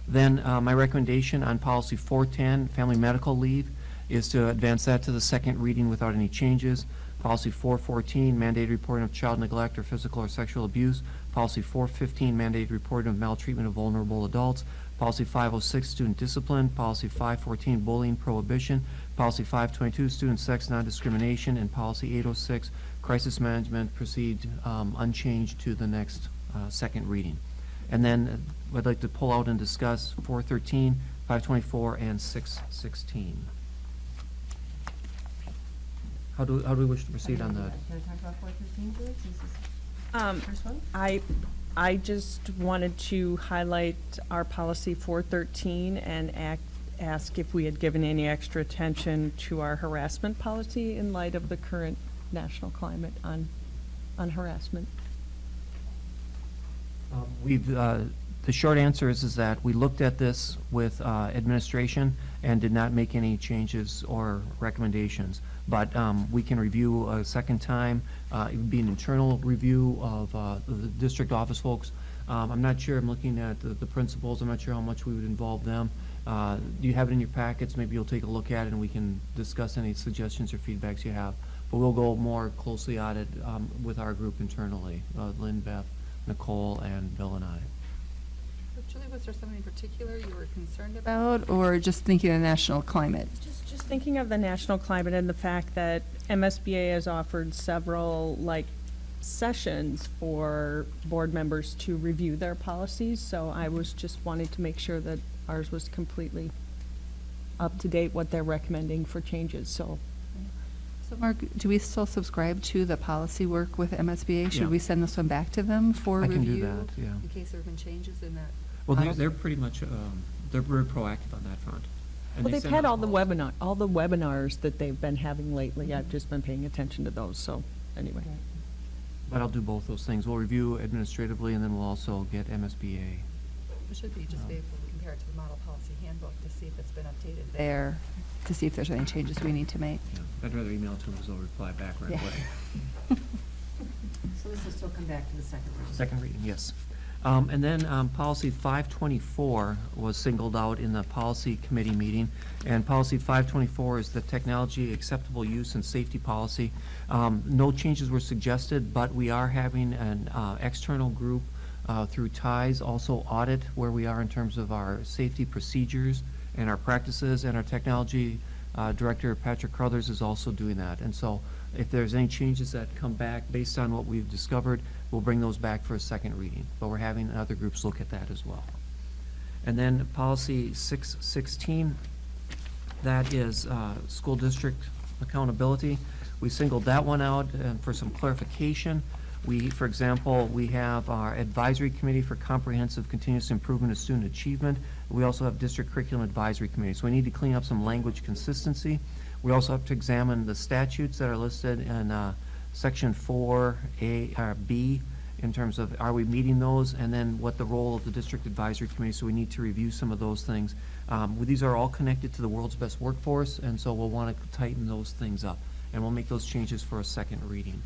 Then my recommendation on policy 410, family medical leave, is to advance that to the second reading without any changes. Policy 414, mandated reporting of child neglect or physical or sexual abuse. Policy 415, mandated reporting of maltreatment of vulnerable adults. Policy 506, student discipline. Policy 514, bullying prohibition. Policy 522, student sex non-discrimination. And policy 806, crisis management, proceed unchanged to the next second reading. And then I'd like to pull out and discuss 413, 524, and 616. How do we wish to proceed on that? Can I talk about 413, Julie, since this Um, is the first one? I just wanted to highlight our policy 413 and ask if we had given any extra attention to our harassment policy in light of the current national climate on harassment. The short answer is that we looked at this with administration and did not make any changes or recommendations. But we can review a second time. It would be an internal review of the district office folks. I'm not sure, I'm looking at the principals, I'm not sure how much we would involve them. Do you have it in your packets? Maybe you'll take a look at it and we can discuss any suggestions or feedbacks you have. But we'll go more closely at it with our group internally, Lynn, Beth, Nicole, and Bill and I. Julie, was there something in particular you were concerned about, or just thinking of the national climate? Just thinking of the national climate and the fact that MSBA has offered several, sessions for board members to review their policies, so I was just wanting to make sure that ours was completely up to date, what they're recommending for changes, so. So Mark, do we still subscribe to the policy work with MSBA? Yeah. Should we send this one back to them for I review? can do that, yeah. In case there have been changes in that? Well, policy? they're pretty much, they're very proactive on that front. And Well, they they've send had out all the policies. webinars that they've been having lately. I've just been paying attention to those, so, anyway. But I'll do both those things. We'll review administratively, and then we'll also get MSBA. It should be just be able to compare it to the model policy handbook to see if it's been updated there, to see if there's any changes we need to make. Yeah, I'd rather email it to them because they'll reply back right Yeah. away. So this will still come back to the second reading? Second reading, yes. And then policy 524 was singled out in the policy committee meeting. And policy 524 is the technology acceptable use and safety policy. No changes were suggested, but we are having an external group through TIES also audit where we are in terms of our safety procedures and our practices, and our technology director, Patrick Crothers, is also doing that. And so if there's any changes that come back based on what we've discovered, we'll bring those back for a second reading. But we're having other groups look at that as well. And then policy 616, that is school district accountability. We singled that one out for some clarification. For example, we have our advisory committee for comprehensive continuous improvement of student achievement. We also have district curriculum advisory committee. So we need to clean up some language consistency. We also have to examine the statutes that are listed in section 4A or B in terms of are we meeting those, and then what the role of the district advisory committee. So we need to review some of those things. These are all connected to the world's best workforce, and so we'll want to tighten those things up. And we'll make those changes for a second reading.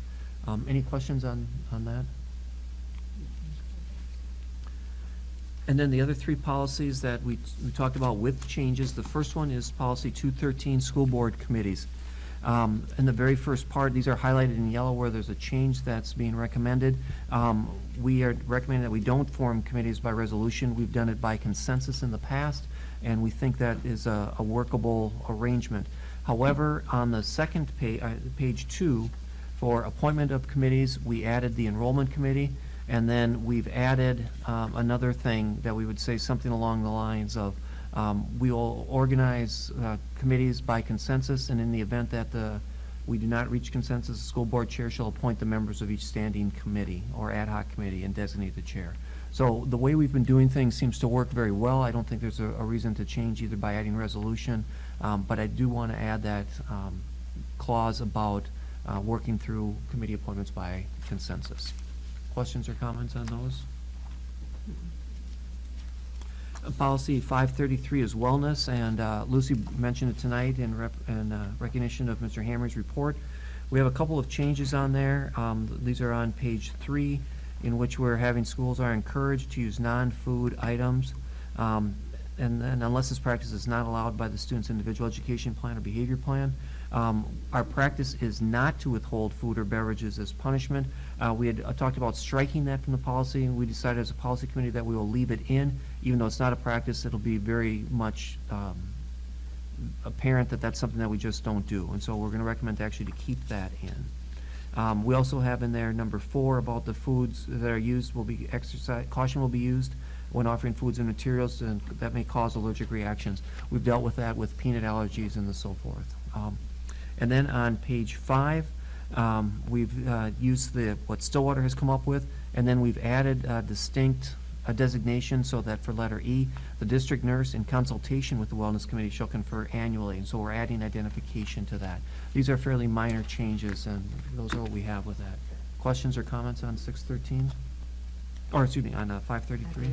Any questions on that? And then the other three policies that we talked about with changes, the first one is policy 213, school board committees. In the very first part, these are highlighted in yellow where there's a change that's being recommended. We are recommending that we don't form committees by resolution. We've done it by consensus in the past, and we think that is a workable arrangement. However, on the second page, page 2, for appointment of committees, we added the enrollment committee, and then we've added another thing that we would say something along the lines of we will organize committees by consensus, and in the event that the we do not reach consensus, the school board chair shall appoint the members of each standing committee or ad hoc committee and designate the chair. So the way we've been doing things seems to work very well. I don't think there's a reason to change either by adding resolution, but I do want to add that clause about working through committee appointments by consensus. Questions or comments on those? Policy 533 is wellness, and Lucy mentioned it tonight in recognition of Mr. Hammer's report. We have a couple of changes on there. These are on page 3, in which we're having schools are encouraged to use non-food items, and unless this practice is not allowed by the student's individual education plan or behavior plan. Our practice is not to withhold food or beverages as punishment. We had talked about striking that from the policy, and we decided as a policy committee that we will leave it in. Even though it's not a practice, it'll be very much apparent that that's something that we just don't do. And so we're going to recommend actually to keep that in. We also have in there number 4 about the foods that are used will be caution will be used when offering foods and materials and that may cause allergic reactions. We've dealt with that with peanut allergies and so forth. And then on page 5, we've used what Stillwater has come up with, and then we've added a designation so that for letter E, the district nurse in consultation with the wellness committee shall confer annually, and so we're adding identification to that. These are fairly minor changes, and those are what we have with that. Questions or comments on 613? Or excuse me, on 533?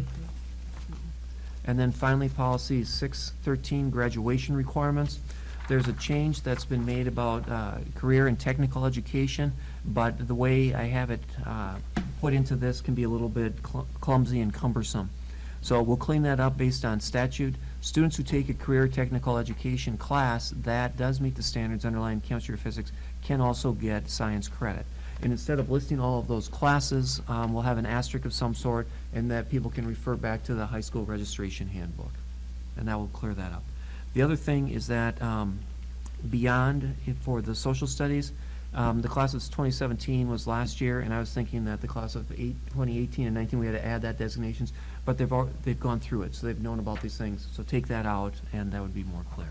And then finally, policy 613, graduation requirements. There's a change that's been made about career and technical education, but the way I have it put into this can be a little bit clumsy and cumbersome. So we'll clean that up based on statute. Students who take a career technical education class that does meet the standards underlying chemistry or physics can also get science credit. And instead of listing all of those classes, we'll have an asterisk of some sort, and that people can refer back to the high school registration handbook. And that will clear that up. The other thing is that beyond, for the social studies, the class of 2017 was last year, and I was thinking that the class of 2018 and 19, we had to add that designations, but they've gone through it, so they've known about these things. So take that out, and that would be more clear.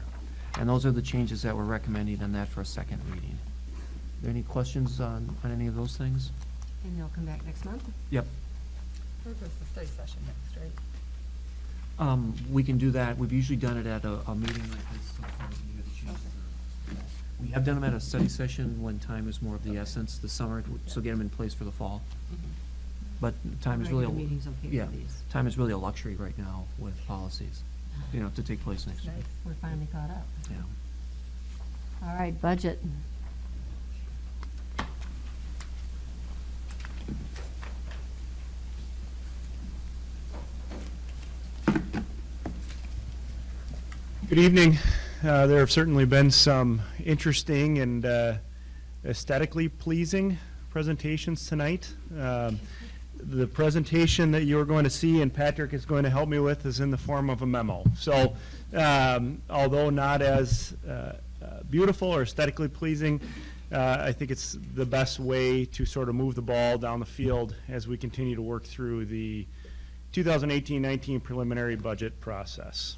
And those are the changes that we're recommending on that for a second reading. Are there any questions on any of those things? And they'll come back next month? Yep. Where goes the study session next, right? We can do that. We've usually done it at a meeting like this. So far, you get a chance to- We have done them at a study session when time is more of the essence, the summer, so get them in place for the fall. But time is really, Regular meetings okay for yeah, these. time is really a luxury right now with policies, to take place next year. Nice, we're finally caught up. Yeah. All right, budget. Good evening. There have certainly been some interesting and aesthetically pleasing presentations tonight. The presentation that you're going to see and Patrick is going to help me with is in the form of a memo. So although not as beautiful or aesthetically pleasing, I think it's the best way to sort of move the ball down the field as we continue to work through the 2018-19 preliminary budget process.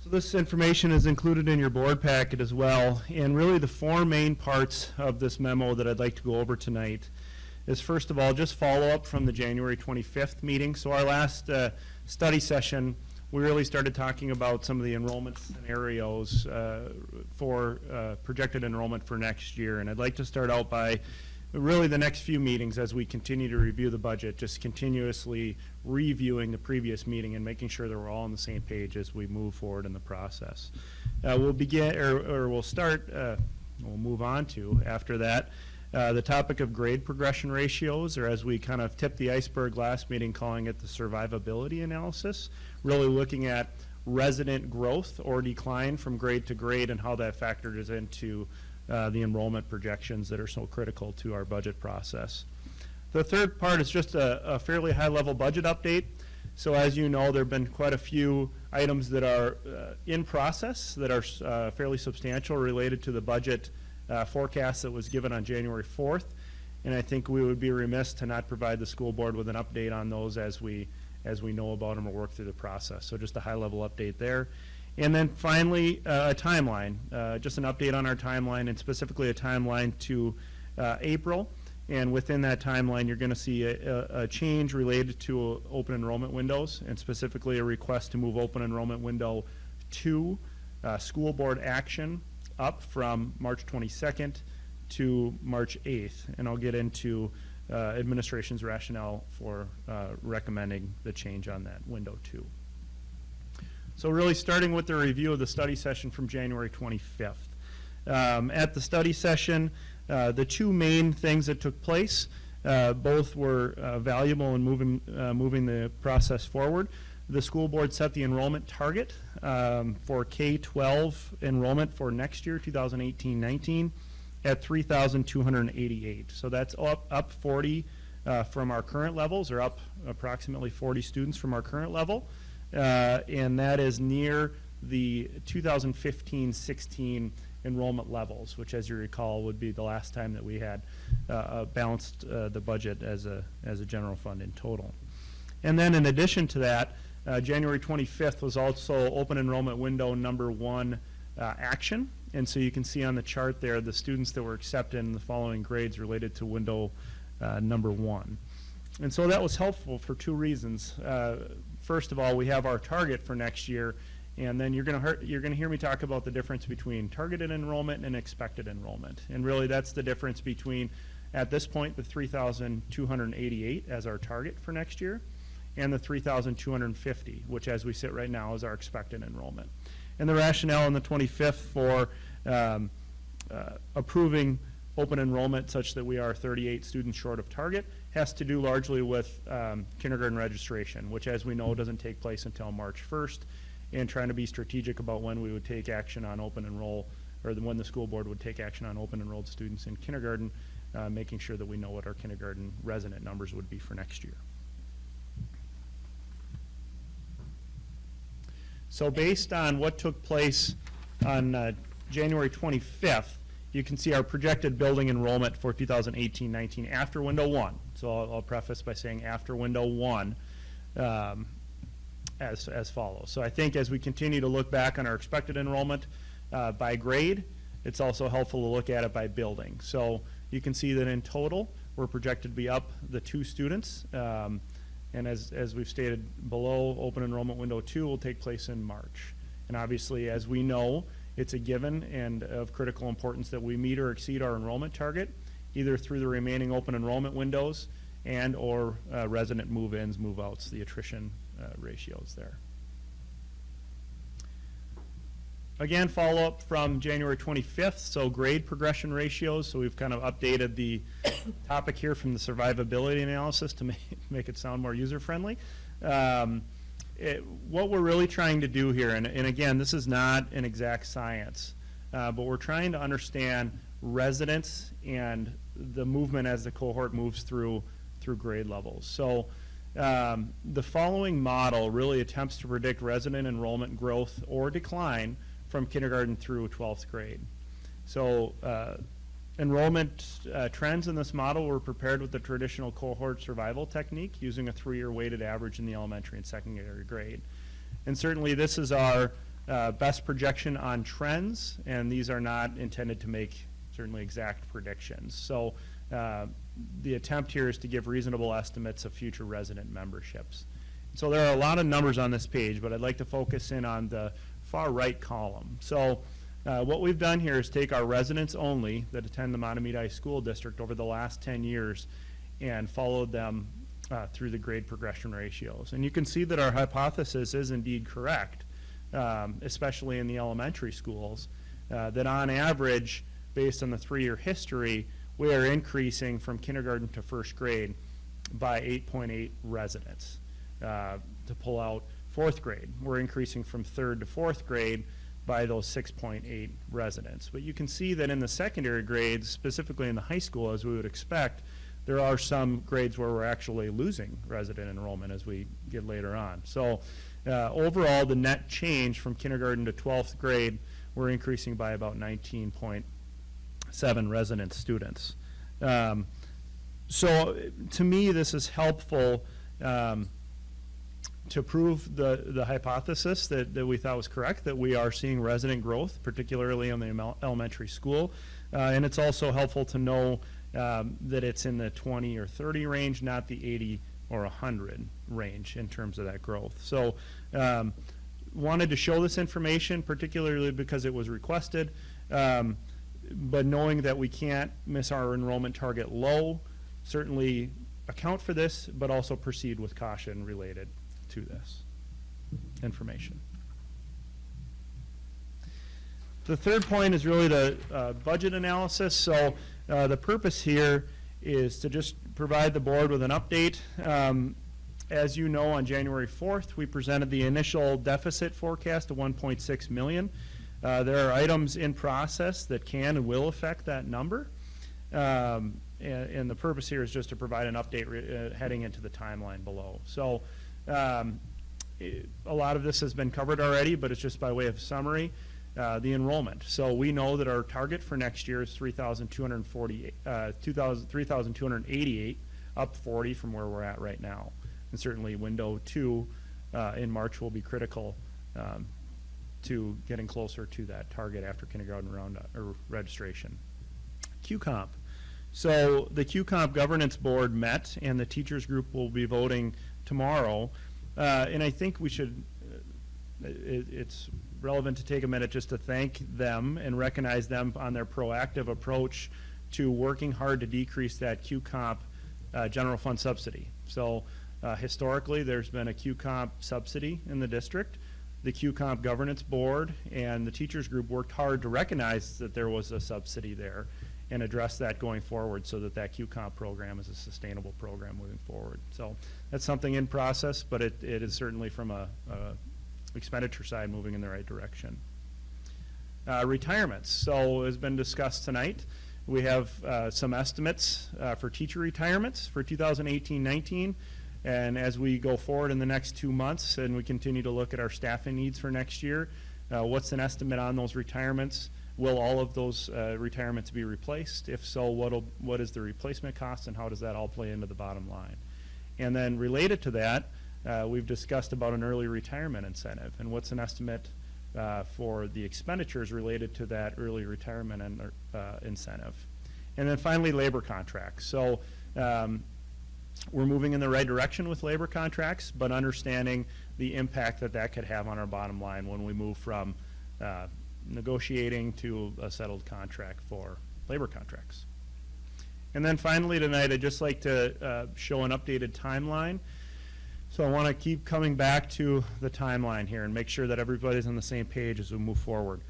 So this information is included in your board packet as well, and really the 4 main parts of this memo that I'd like to go over tonight is, first of all, just follow up from the January 25th meeting. So our last study session, we really started talking about some of the enrollment scenarios for projected enrollment for next year, and I'd like to start out by really the next few meetings as we continue to review the budget, just continuously reviewing the previous meeting and making sure that we're all on the same page as we move forward in the process. We'll begin, or we'll start, we'll move on to, after that, the topic of grade progression ratios, or as we kind of tipped the iceberg last meeting, calling it the survivability analysis, really looking at resident growth or decline from grade to grade and how that factors into the enrollment projections that are so critical to our budget process. The third part is just a fairly high-level budget update. So as you know, there have been quite a few items that are in process that are fairly substantial related to the budget forecast that was given on January 4th. And I think we would be remiss to not provide the school board with an update on those as we as we know about them or work through the process. So just a high-level update there. And then finally, a timeline, just an update on our timeline, and specifically a timeline to April. And within that timeline, you're going to see a change related to open enrollment windows, and specifically a request to move open enrollment window 2, school board action, up from March 22nd to March 8th. And I'll get into administration's rationale for recommending the change on that window 2. So really starting with the review of the study session from January 25th. At the study session, the two main things that took place, both were valuable in moving the process forward. The school board set the enrollment target for K-12 enrollment for next year, 2018-19, at 3,288. So that's up 40 from our current levels, or up approximately 40 students from our current level. And that is near the 2015-16 enrollment levels, which, as you recall, would be the last time that we had balanced the budget as a general fund in total. And then in addition to that, January 25th was also open enrollment window number 1 action. And so you can see on the chart there the students that were accepted in the following grades related to window number 1. And so that was helpful for 2 reasons. First of all, we have our target for next year, and then you're going to hear me talk about the difference between targeted enrollment and expected enrollment. And really that's the difference between, at this point, the 3,288 as our target for next year, and the 3,250, which as we sit right now is our expected enrollment. And the rationale on the 25th for approving open enrollment such that we are 38 students short of target has to do largely with kindergarten registration, which, as we know, doesn't take place until March 1st, and trying to be strategic about when we would take action on open enroll, or when the school board would take action on open enrolled students in kindergarten, making sure that we know what our kindergarten resident numbers would be for next year. So based on what took place on January 25th, you can see our projected building enrollment for 2018-19 after window 1. So I'll preface by saying after window 1 as follows. So I think as we continue to look back on our expected enrollment by grade, it's also helpful to look at it by building. So you can see that in total, we're projected to be up the 2 students. And as we've stated below, open enrollment window 2 will take place in March. And obviously, as we know, it's a given and of critical importance that we meet or exceed our enrollment target, either through the remaining open enrollment windows and or resident move-ins, move-outs, the attrition ratios there. Again, follow-up from January 25th, so grade progression ratios. So we've kind of updated the topic here from the survivability analysis to make it sound more user-friendly. What we're really trying to do here, and again, this is not an exact science, but we're trying to understand residents and the movement as the cohort moves through grade levels. So the following model really attempts to predict resident enrollment growth or decline from kindergarten through 12th grade. So enrollment trends in this model were prepared with the traditional cohort survival technique using a 3-year weighted average in the elementary and secondary grade. And certainly this is our best projection on trends, and these are not intended to make certainly exact predictions. So the attempt here is to give reasonable estimates of future resident memberships. So there are a lot of numbers on this page, but I'd like to focus in on the far right column. So what we've done here is take our residents only that attend the Matamidi School District over the last 10 years and followed them through the grade progression ratios. And you can see that our hypothesis is indeed correct, especially in the elementary schools, that on average, based on the 3-year history, we are increasing from kindergarten to 1st grade by 8.8 residents. To pull out 4th grade, we're increasing from 3rd to 4th grade by those 6.8 residents. But you can see that in the secondary grades, specifically in the high school, as we would expect, there are some grades where we're actually losing resident enrollment as we get later on. So overall, the net change from kindergarten to 12th grade, we're increasing by about 19.7 resident students. So to me, this is helpful to prove the hypothesis that we thought was correct, that we are seeing resident growth, particularly in the elementary school. And it's also helpful to know that it's in the 20 or 30 range, not the 80 or 100 range in terms of that growth. So wanted to show this information, particularly because it was requested, but knowing that we can't miss our enrollment target low, certainly account for this, but also proceed with caution related to this information. The third point is really the budget analysis. So the purpose here is to just provide the board with an update. As you know, on January 4th, we presented the initial deficit forecast of 1.6 million. There are items in process that can and will affect that number. And the purpose here is just to provide an update heading into the timeline below. So a lot of this has been covered already, but it's just by way of summary. The enrollment. So we know that our target for next year is 3,288, up 40 from where we're at right now. And certainly window 2 in March will be critical to getting closer to that target after kindergarten registration. QComp. So the QComp governance board met, and the teachers group will be voting tomorrow. And I think we should, it's relevant to take a minute just to thank them and recognize them on their proactive approach to working hard to decrease that QComp general fund subsidy. So historically, there's been a QComp subsidy in the district. The QComp governance board and the teachers group worked hard to recognize that there was a subsidy there and address that going forward so that that QComp program is a sustainable program moving forward. So that's something in process, but it is certainly from a expenditure side moving in the right direction. Retirements. So as been discussed tonight, we have some estimates for teacher retirements for 2018-19. And as we go forward in the next 2 months and we continue to look at our staffing needs for next year, what's an estimate on those retirements? Will all of those retirements be replaced? If so, what is the replacement cost and how does that all play into the bottom line? And then related to that, we've discussed about an early retirement incentive and what's an estimate for the expenditures related to that early retirement and incentive. And then finally, labor contracts. So we're moving in the right direction with labor contracts, but understanding the impact that that could have on our bottom line when we move from negotiating to a settled contract for labor contracts. And then finally tonight, I'd just like to show an updated timeline. So I want to keep coming back to the timeline here and make sure that everybody's on the same page as we move forward.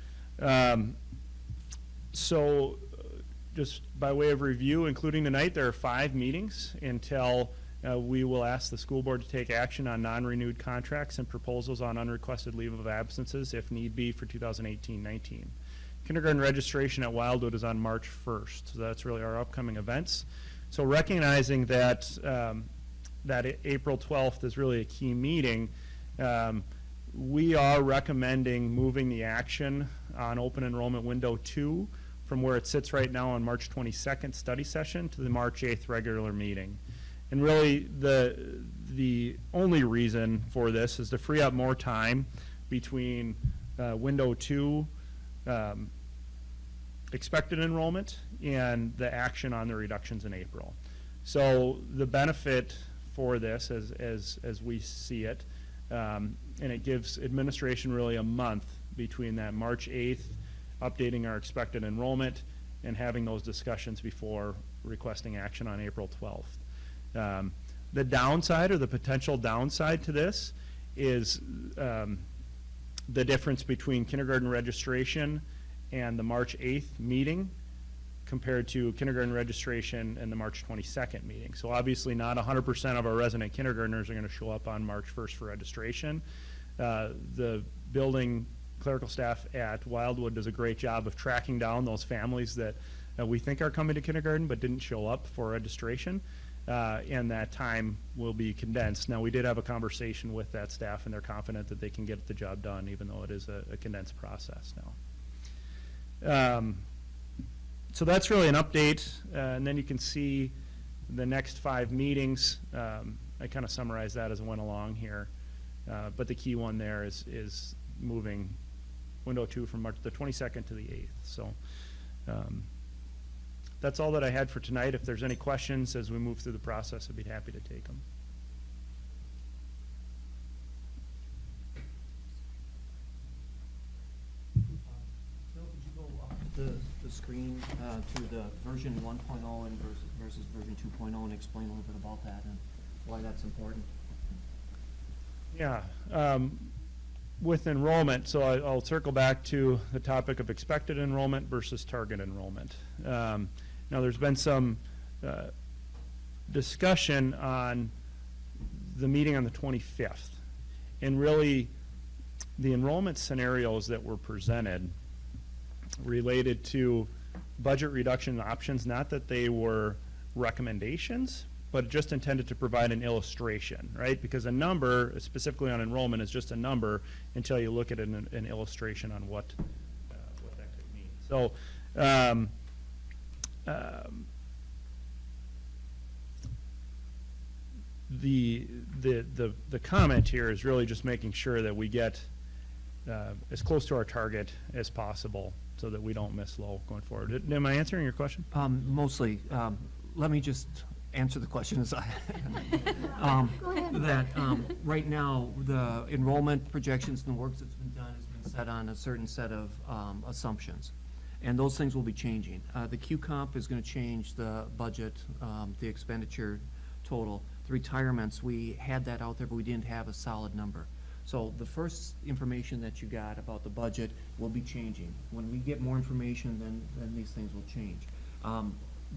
Just by way of review, including tonight, there are 5 meetings until we will ask the school board to take action on non-renewed contracts and proposals on unrequested leave of absences if need be for 2018-19. Kindergarten registration at Wildwood is on March 1st. So that's really our upcoming events. So recognizing that that April 12th is really a key meeting, we are recommending moving the action on open enrollment window 2 from where it sits right now on March 22nd study session to the March 8th regular meeting. And really the only reason for this is to free up more time between window 2 expected enrollment and the action on the reductions in April. So the benefit for this as we see it, and it gives administration really a month between that March 8th, updating our expected enrollment, and having those discussions before requesting action on April 12th. The downside or the potential downside to this is the difference between kindergarten registration and the March 8th meeting compared to kindergarten registration and the March 22nd meeting. So obviously not 100% of our resident kindergartners are going to show up on March 1st for registration. The building clerical staff at Wildwood does a great job of tracking down those families that we think are coming to kindergarten but didn't show up for registration, and that time will be condensed. Now, we did have a conversation with that staff, and they're confident that they can get the job done even though it is a condensed process now. So that's really an update, and then you can see the next 5 meetings. I kind of summarized that as I went along here. But the key one there is moving window 2 from March the 22nd to the 8th. So that's all that I had for tonight. If there's any questions as we move through the process, I'd be happy to take them. Bill, could you go up the screen to the version 1.0 and versus version 2.0 and explain a little bit about that and why that's important? Yeah. With enrollment, so I'll circle back to the topic of expected enrollment versus target enrollment. Now, there's been some discussion on the meeting on the 25th, and really the enrollment scenarios that were presented related to budget reduction options, not that they were recommendations, but just intended to provide an illustration, right? Because a number, specifically on enrollment, is just a number until you look at an illustration on what that could mean. So, the comment here is really just making sure that we get as close to our target as possible so that we don't miss low going forward. Am I answering your question? Mostly. Let me just answer the question as I, that right now, the enrollment projections and the work that's been done has been set on a certain set of assumptions. And those things will be changing. The Q comp is going to change the budget, the expenditure total. The retirements, we had that out there, but we didn't have a solid number. So the first information that you got about the budget will be changing. When we get more information, then these things will change.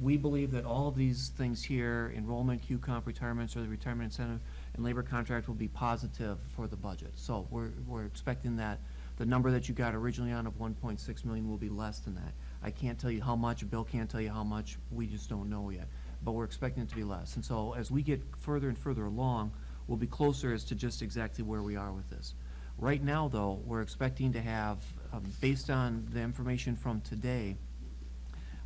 We believe that all of these things here, enrollment, Q comp, retirements, or the retirement incentive, and labor contract will be positive for the budget. So we're expecting that the number that you got originally on of 1.6 million will be less than that. I can't tell you how much, Bill can't tell you how much, we just don't know yet. But we're expecting it to be less. And so as we get further and further along, we'll be closer as to just exactly where we are with this. Right now, though, we're expecting to have, based on the information from today,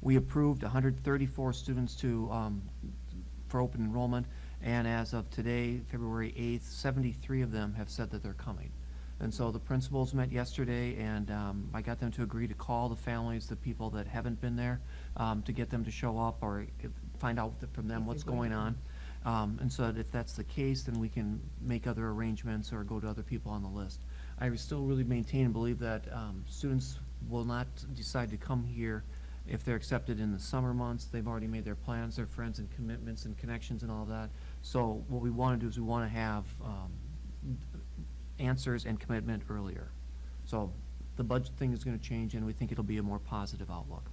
we approved 134 students for open enrollment, and as of today, February 8th, 73 of them have said that they're coming. And so the principals met yesterday, and I got them to agree to call the families, the people that haven't been there, to get them to show up or find out from them what's going on. And so that if that's the case, then we can make other arrangements or go to other people on the list. I still really maintain and believe that students will not decide to come here if they're accepted in the summer months. They've already made their plans, their friends and commitments and connections and all that. So what we want to do is we want to have answers and commitment earlier. So the budget thing is going to change, and we think it'll be a more positive outlook.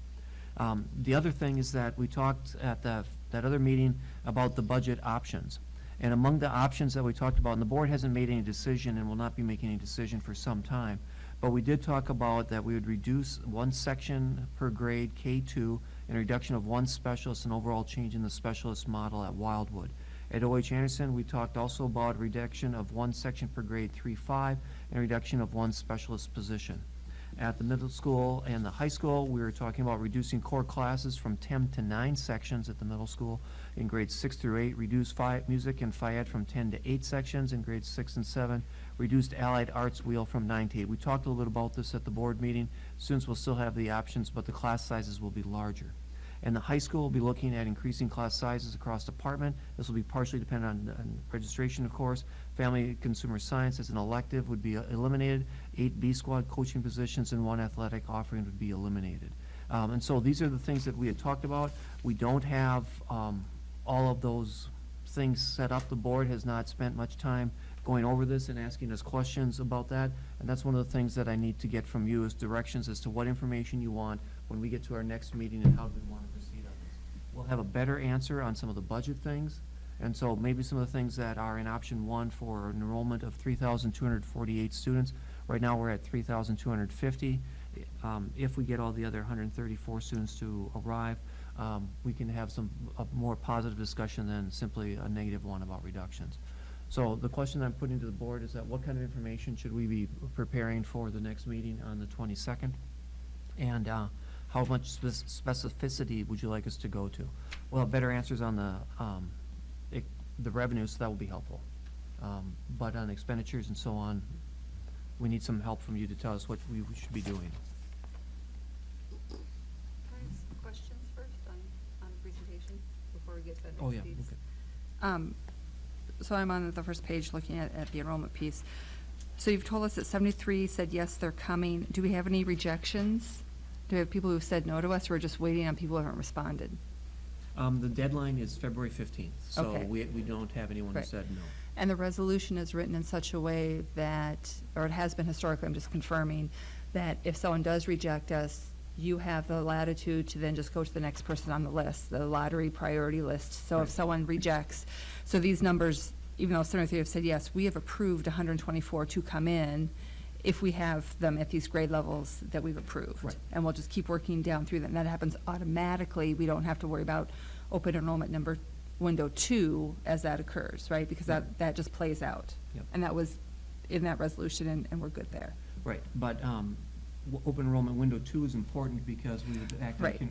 The other thing is that we talked at that other meeting about the budget options. And among the options that we talked about, and the board hasn't made any decision and will not be making any decision for some time, but we did talk about that we would reduce one section per grade, K2, and a reduction of one specialist, and overall change in the specialist model at Wildwood. At O.H. Anderson, we talked also about a reduction of one section per grade, 3-5, and a reduction of one specialist position. At the middle school and the high school, we were talking about reducing core classes from 10 to 9 sections at the middle school. In grades 6 through 8, reduce music and Phi-Ed from 10 to 8 sections. In grades 6 and 7, reduced allied arts wheel from 9 to 8. We talked a little bit about this at the board meeting. Students will still have the options, but the class sizes will be larger. And the high school will be looking at increasing class sizes across department. This will be partially dependent on registration, of course. Family and consumer science as an elective would be eliminated. 8 B squad coaching positions and 1 athletic offering would be eliminated. And so these are the things that we had talked about. We don't have all of those things set up. The board has not spent much time going over this and asking us questions about that. And that's one of the things that I need to get from you is directions as to what information you want when we get to our next meeting and how we want to proceed on this. We'll have a better answer on some of the budget things. And so maybe some of the things that are in option 1 for an enrollment of 3,248 students. Right now we're at 3,250. If we get all the other 134 students to arrive, we can have a more positive discussion than simply a negative one about reductions. So the question I'm putting to the board is that what kind of information should we be preparing for the next meeting on the 22nd? And how much specificity would you like us to go to? We'll have better answers on the revenue, so that will be helpful. But on expenditures and so on, we need some help from you to tell us what we should be doing. Can I ask questions first on the presentation before we get to the next Oh, yeah, piece? okay. So I'm on the first page looking at the enrollment piece. So you've told us that 73 said yes, they're coming. Do we have any rejections? Do we have people who've said no to us, or we're just waiting on people who haven't responded? The deadline is February 15th, so Okay. we don't have anyone who Right. said no. And the resolution is written in such a way that, or it has been historically, I'm just confirming, that if someone does reject us, you have the latitude to then just go to the next person on the list, the lottery priority list. So if Right. someone rejects, so these numbers, even though 73 have said yes, we have approved 124 to come in if we have them at these grade levels that we've approved. Right. And we'll just keep working down through that. And that happens automatically. We don't have to worry about open enrollment number window 2 as that occurs, right? Because that just plays out. Yep. And that was in that resolution, and we're good there. Right, but open enrollment window 2 is important because we would act. Right.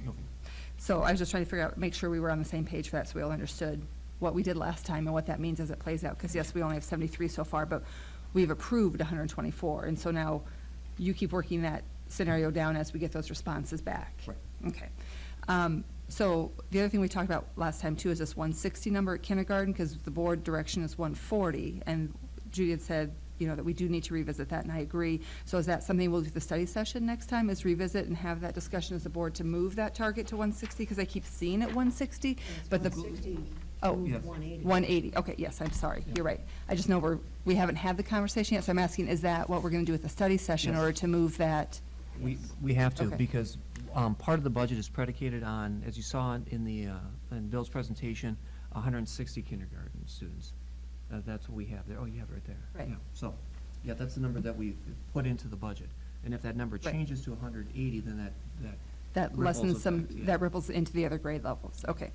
So I was just trying to figure out, make sure we were on the same page for that, so we all understood what we did last time and what that means as it plays out. Because yes, we only have 73 so far, but we've approved 124. And so now you keep working that scenario down as we get those responses back. Right. Okay. So the other thing we talked about last time too is this 160 number at kindergarten, because the board direction is 140. And Judy had said, you know, that we do need to revisit that, and I agree. So is that something we'll do the study session next time, is revisit and have that discussion as a board to move that target to 160? Because I keep seeing it 160, but the. Oh, Yes. 180, okay, yes, I'm sorry, you're right. I just know we haven't had the conversation yet, so I'm asking, is that what we're gonna do with the study session in Yes. order to move that? We have to, Okay. because part of the budget is predicated on, as you saw in Bill's presentation, 160 kindergarten students. That's what we have there. Oh, you have it right there. Right. Yeah. So, yeah, that's the number that we put into the budget. And if that number Right. changes to 180, then that That ripples lessens some, effect, yeah. that ripples into the other grade levels, okay.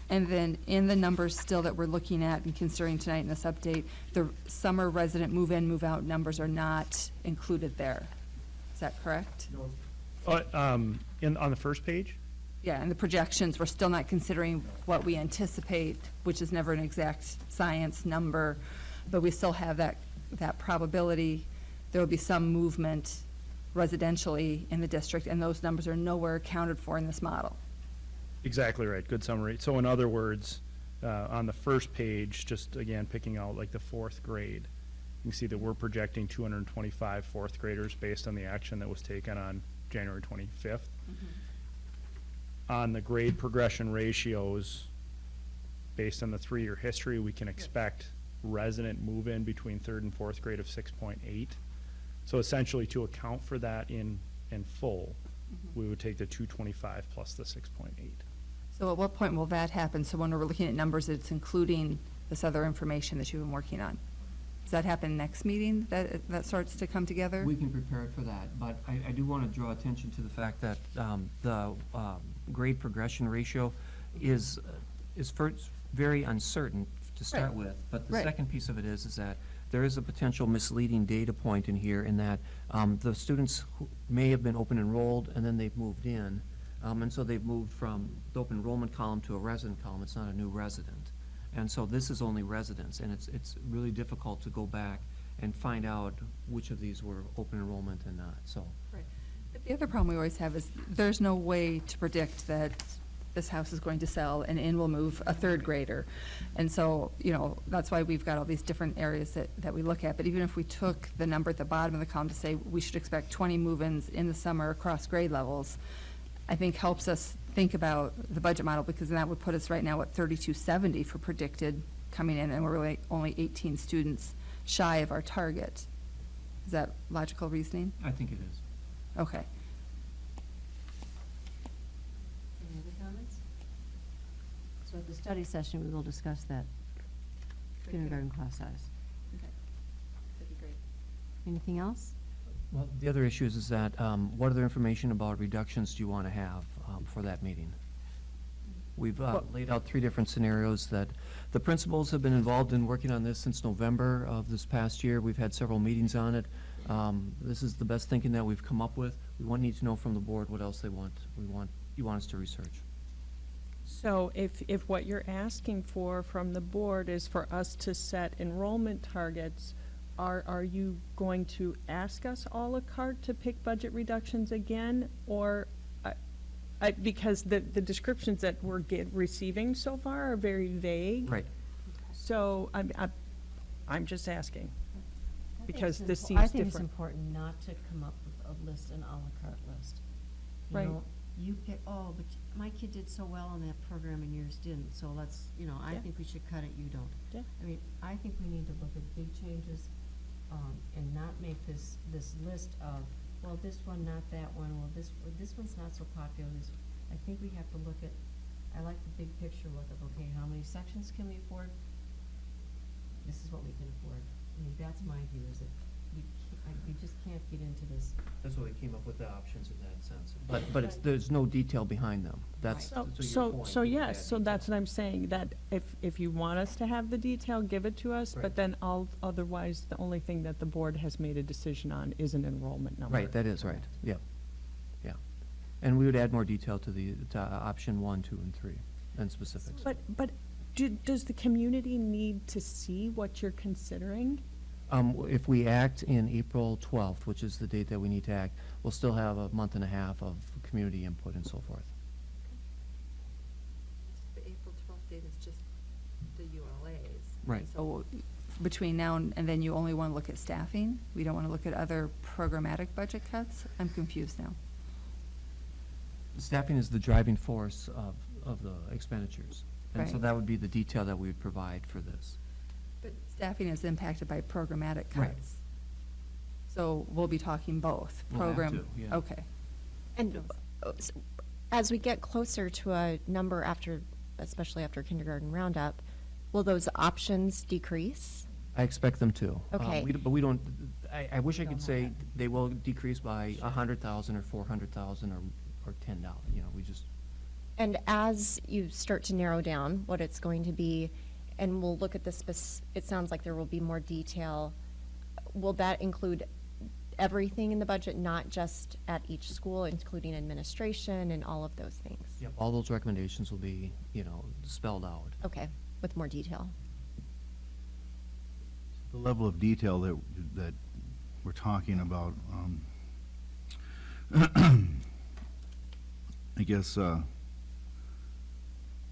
And then in the numbers still that we're looking at and considering tonight in this update, the summer resident move-in, move-out numbers are not included there. Is that correct? On the first page? Yeah, and the projections, we're still not considering what we anticipate, which is never an exact science number, but we still have that probability. There will be some movement residentially in the district, and those numbers are nowhere accounted for in this model. Exactly right, good summary. So in other words, on the first page, just again, picking out like the 4th grade, you can see that we're projecting 225 4th graders based on the action that was taken on January 25th. On the grade progression ratios, based on the 3-year history, we can expect resident move-in between 3rd and 4th grade of 6.8. So essentially, to account for that in full, we would take the 225 plus the 6.8. So at what point will that happen? So when we're looking at numbers, it's including this other information that you've been working on. Does that happen next meeting, that starts to come together? We can prepare it for that, but I do want to draw attention to the fact that the grade progression ratio is first very uncertain to start Right. with. But the Right. second piece of it is that there is a potential misleading data point in here in that the students who may have been open enrolled and then they've moved in. And so they've moved from the open enrollment column to a resident column. It's not a new resident. And so this is only residents, and it's really difficult to go back and find out which of these were open enrollment and not, so. Right. But the other problem we always have is there's no way to predict that this house is going to sell and in will move a 3rd grader. And so, you know, that's why we've got all these different areas that we look at. But even if we took the number at the bottom of the column to say we should expect 20 move-ins in the summer across grade levels, I think helps us think about the budget model, because then that would put us right now at 3270 for predicted coming in, and we're really only 18 students shy of our target. Is that logical reasoning? I think it is. Okay. Any other comments? So at the study session, we will discuss that kindergarten class size. Okay. That'd be great. Anything else? Well, the other issue is that what other information about reductions do you want to have for that meeting? We've laid out 3 different scenarios that the principals have been involved in working on this since November of this past year. We've had several meetings on it. This is the best thinking that we've come up with. We need to know from the board what else they want. You want us to research. So if what you're asking for from the board is for us to set enrollment targets, are you going to ask us à la carte to pick budget reductions again? Or, because the descriptions that we're receiving so far are very vague. Right. So I'm just asking, because this I seems think it's different. important not to come up with a list, an à la carte list. You Right. know, you pick, oh, but my kid did so well in that program and yours didn't, so let's, you know, I Yeah. think we should cut it, you don't. Yeah. I mean, I think we need to look at big changes, and not make this list of, well, this one, not that one, well, this one's not so popular, I think we have to look at, I like the big picture look of, okay, how many sections can we afford? This is what we can afford. I mean, that's my view, is that we just can't get into this. That's why we came up with the options in that sense. But it's, there's no detail behind them. That's So, your so, point, so we can yes, add so detail. that's what I'm saying, that if you want us to have the detail, give it to us, but Right. then otherwise, the only thing that the board has made a decision on is an enrollment number. Right, that is right, yep, yeah. And we would add more detail to option 1, 2, and 3, and specifics. But does the community need to see what you're considering? If we act in April 12th, which is the date that we need to act, we'll still have a month and a half of community input and so forth. The April 12th date is just the ULAs. Right. So between now and then, you only want to look at staffing? We don't want to look at other programmatic budget cuts? I'm confused now. Staffing is the driving force of the expenditures. And so Right. that would be the detail that we would provide for this. But staffing is impacted by programmatic Right. cuts. So we'll be talking both, We'll have program, to, yeah. okay. And as we get closer to a number after, especially after kindergarten roundup, will those options decrease? I expect them to. Okay. But we don't, I wish I could say they will decrease by 100,000 or 400,000 or $10, you know, we just. And as you start to narrow down what it's going to be, and we'll look at the it sounds like there will be more detail, will that include everything in the budget, not just at each school, including administration and all of those things? Yep, all those recommendations will be, you know, spelled out. Okay, with more detail. The level of detail that we're talking about, I guess,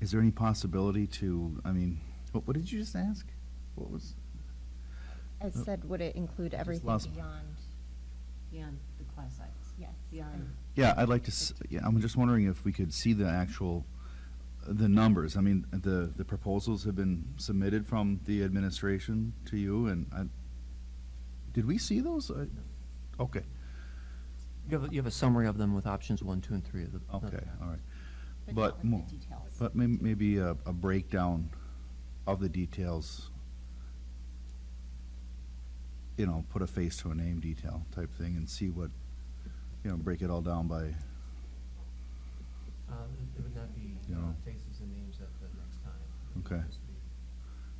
is there any possibility to, I mean, what did you just ask? What was? I said, would it include everything lost- Beyond the class size. Yes. Beyond. Yeah, I'd like to, yeah, I'm just wondering if we could see the actual, the numbers. I mean, the proposals have been submitted from the administration to you, and did we see those? Okay, You have a summary of them with options 1, 2, and 3 of the. okay, all right. But But, not with the details. but maybe a breakdown of the details, you know, put a face to a name detail type thing and see what, you know, break it all down by, It would not be You know. faces and names at the next time. It would Okay. just be-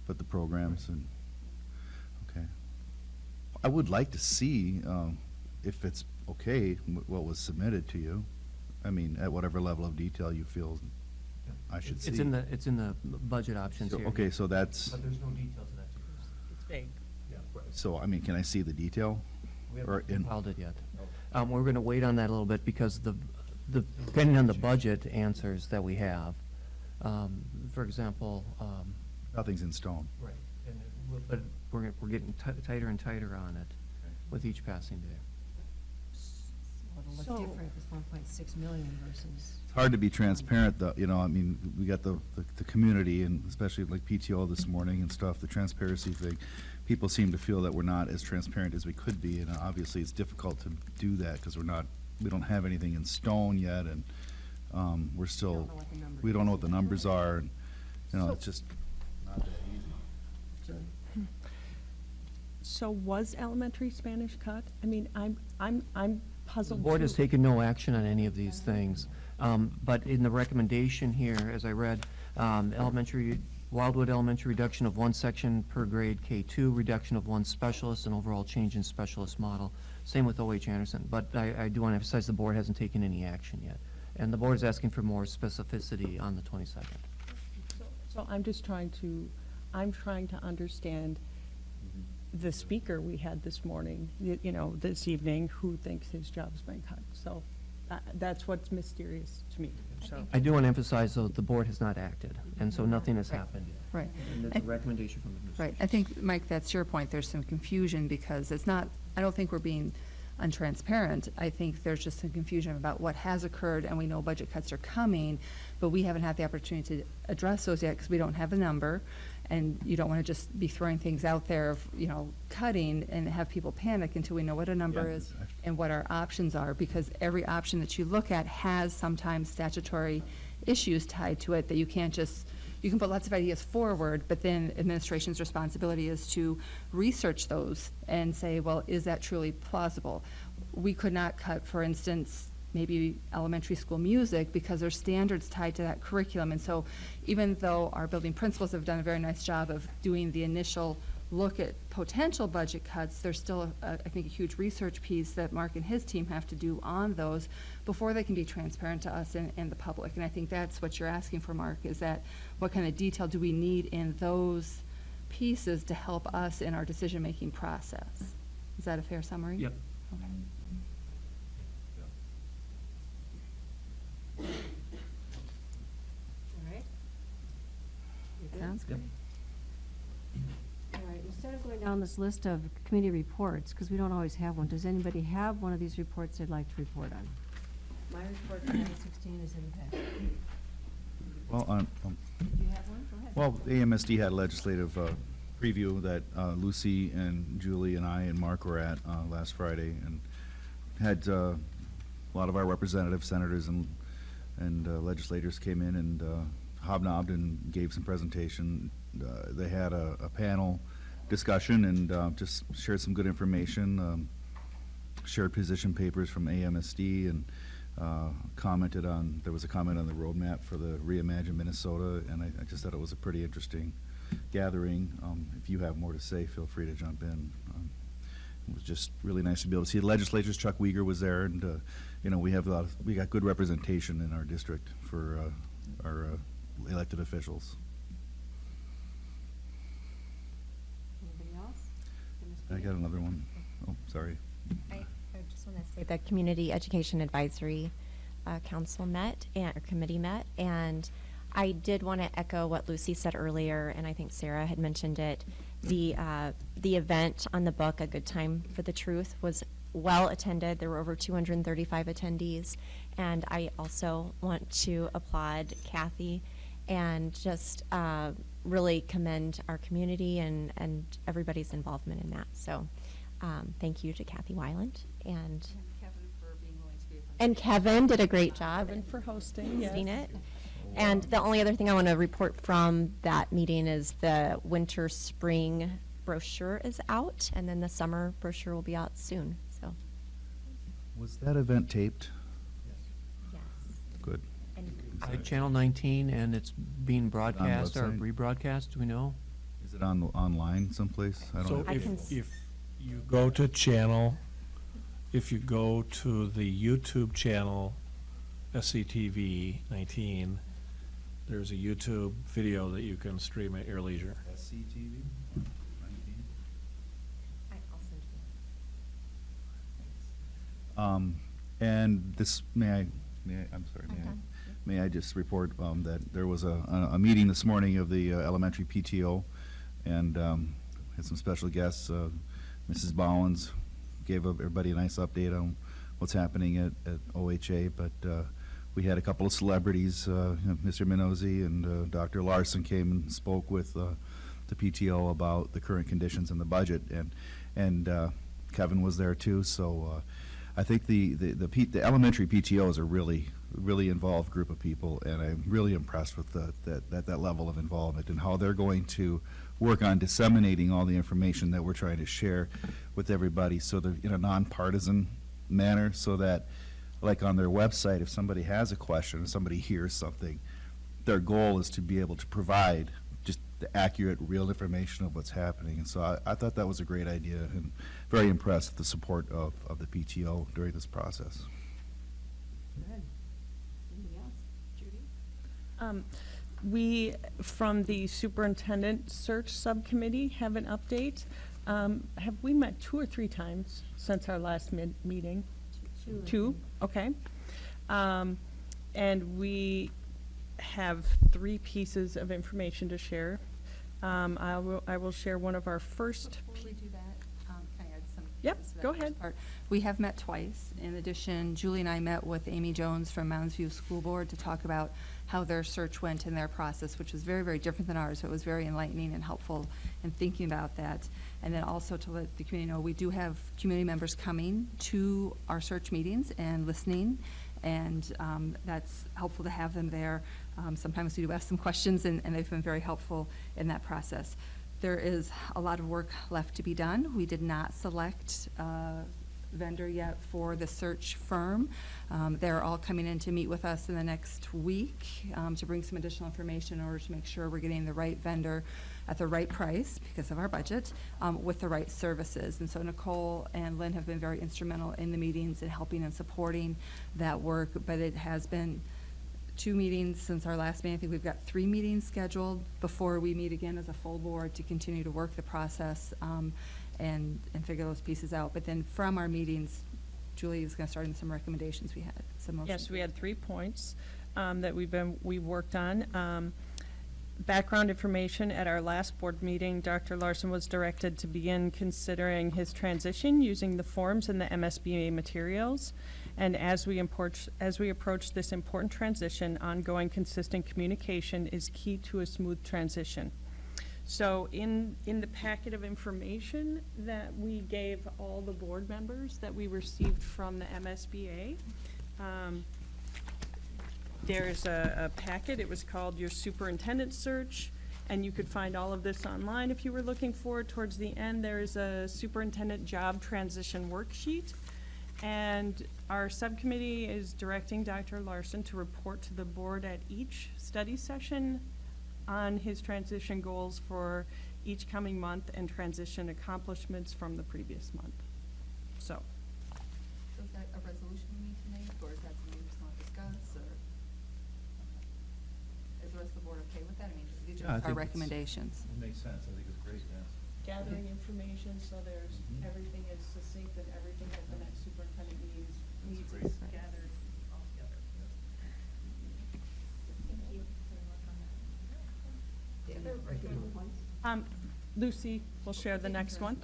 but the programs and, okay. I would like to see, if it's okay, what was submitted to you. I mean, at whatever level of detail you feel I should see. It's in the budget options So, here. okay, so that's, But there's no detail to that. It's vague. so, I mean, can I see the detail? We Or haven't in- compiled it yet. We're going to wait on that a little bit because depending on the budget answers that we have, for example. Nothing's in stone. Right. But we're getting tighter and tighter on it with each passing day. It'll look So- different if it's 1.6 million versus. It's hard to be transparent, though, you know, I mean, we got the community, and especially like PTO this morning and stuff, the transparency thing. People seem to feel that we're not as transparent as we could be, and obviously it's difficult to do that, because we don't have anything in stone yet, and we're still, know what the number we don't know is. what the numbers are, and, you know, So- it's just not that easy. So was elementary Spanish cut? I mean, I'm The puzzled. board has too. taken no action on any of these things. But in the recommendation here, as I read, Wildwood Elementary reduction of 1 section per grade K2, reduction of 1 specialist, and overall change in specialist model. Same with OH Anderson. But I do want to emphasize the board hasn't taken any action yet. And the board is asking for more specificity on the 22nd. So I'm just trying to understand the speaker we had this morning, this evening, who thinks his job's been cut. So that's what's mysterious to me, so. I do want to emphasize, though, the board has not acted, and so nothing has happened. Right. And it's a recommendation from the administration. Right. I think, Mike, that's your point. There's some confusion because it's not, I don't think we're being untransparent. I think there's just some confusion about what has occurred, and we know budget cuts are coming, but we haven't had the opportunity to address those yet because we don't have a number, and you don't want to just be throwing things out there of, cutting and have people panic until we know what a number Yeah, is exactly. and what our options are, because every option that you look at has sometimes statutory issues tied to it that you can't just, you can put lots of ideas forward, but then administration's responsibility is to research those and say, well, is that truly plausible? We could not cut, for instance, maybe elementary school music because there's standards tied to that curriculum. And so even though our building principals have done a very nice job of doing the initial look at potential budget cuts, there's still, I think, a huge research piece that Mark and his team have to do on those before they can be transparent to us and the public. And I think that's what you're asking for, Mark, is that what kind of detail do we need in those pieces to help us in our decision-making process? Is that a fair summary? Yep. Okay. All right. Sounds good. All right, instead of going down this list of committee reports, because we don't always have one, does anybody have one of these reports they'd like to report on? My report for 2016 is in the packet. Well, Do you have one? Go ahead. well, AMSD had a legislative preview that Lucy and Julie and I and Mark were at last Friday, and had a lot of our representatives, senators, and legislators came in and hobnobbed and gave some presentation. They had a panel discussion and just shared some good information, shared position papers from AMSD, and commented on, there was a comment on the roadmap for the Reimagine Minnesota, and I just thought it was a pretty interesting gathering. If you have more to say, feel free to jump in. It was just really nice to be able to see the legislators. Chuck Uyghur was there, and we got good representation in our district for our elected officials. Anybody else? I got another one. Oh, sorry. I just want to say the Community Education Advisory Council met, or committee met, and I did want to echo what Lucy said earlier, and I think Sarah had mentioned it. The event on the book, A Good Time for the Truth, was well attended. There were over 235 attendees, and I also want to applaud Kathy and just really commend our community and everybody's involvement in that. So thank you to Kathy Weiland, and Kevin for being willing to be a part. and Kevin did a great job Kevin for hosting, yes. hosting it. And the only other thing I want to report from that meeting is the winter-spring brochure is out, and then the summer brochure will be out soon, so. Was that event taped? Yes. Good. By Channel 19, and it's being broadcast or website? rebroadcast, do we know? Is it online someplace? I don't So know. I can if you go to channel, if you go to the YouTube channel, SCTV 19, there's a YouTube video that you can stream at your leisure. SCTV? And this, may I just report that there was a meeting this morning of the elementary PTO, and had some special guests. Mrs. Bowens gave everybody a nice update on what's happening at OHA, but we had a couple of celebrities, Mr. Minozzi and Dr. Larson came and spoke with the PTO about the current conditions in the budget, and Kevin was there too. So I think the elementary PTO is a really involved group of people, and I'm really impressed with that level of involvement and how they're going to work on disseminating all the information that we're trying to share with everybody, so they're in a nonpartisan manner, so that, like on their website, if somebody has a question or somebody hears something, their goal is to be able to provide just the accurate, real information of what's happening. And so I thought that was a great idea, and very impressed with the support of the PTO during this process. Good. We, from the superintendent search subcommittee, have an update. Have we met 2 or 3 times since our last meeting? Two, okay. And we have 3 pieces of information to share. I will share one of our first. Before we do that, can I add some? Yep, pieces to that go first ahead. part? We have met twice. In addition, Julie and I met with Amy Jones from Mounds View School Board to talk about how their search went in their process, which was very, very different than ours. So it was very enlightening and helpful in thinking about that. And then also to let the community know, we do have community members coming to our search meetings and listening, and that's helpful to have them there. Sometimes we do ask them questions, and they've been very helpful in that process. There is a lot of work left to be done. We did not select a vendor yet for the search firm. They're all coming in to meet with us in the next week to bring some additional information in order to make sure we're getting the right vendor at the right price because of our budget, with the right services. And so Nicole and Lynn have been very instrumental in the meetings and helping and supporting that work, but it has been 2 meetings since our last meeting. I think we've got 3 meetings scheduled before we meet again as a full board to continue to work the process and figure those pieces out. But then from our meetings, Julie is going to start in some recommendations we had, some motions. Yes, we had 3 points that we worked on. Background information: at our last board meeting, Dr. Larson was directed to begin considering his transition using the forms in the MSBA materials. And as we approach this important transition, ongoing consistent communication is key to a smooth transition. So in the packet of information that we gave all the board members that we received from the MSBA, there's a packet. It was called Your Superintendent Search, and you could find all of this online if you were looking for it. Towards the end, there is a superintendent job transition worksheet. And our subcommittee is directing Dr. Larson to report to the board at each study session on his transition goals for each coming month and transition accomplishments from the previous month. So. So is that a resolution we need to make, or is that something we just want to discuss, or? Is the rest of the board okay with that? I mean, these Yeah, I are think our it's- recommendations. It makes sense, I think it's great, yeah. Gathering information, so there's, everything is succinct and everything that the next superintendent needs great. is gathered all together. Lucy will share the next one.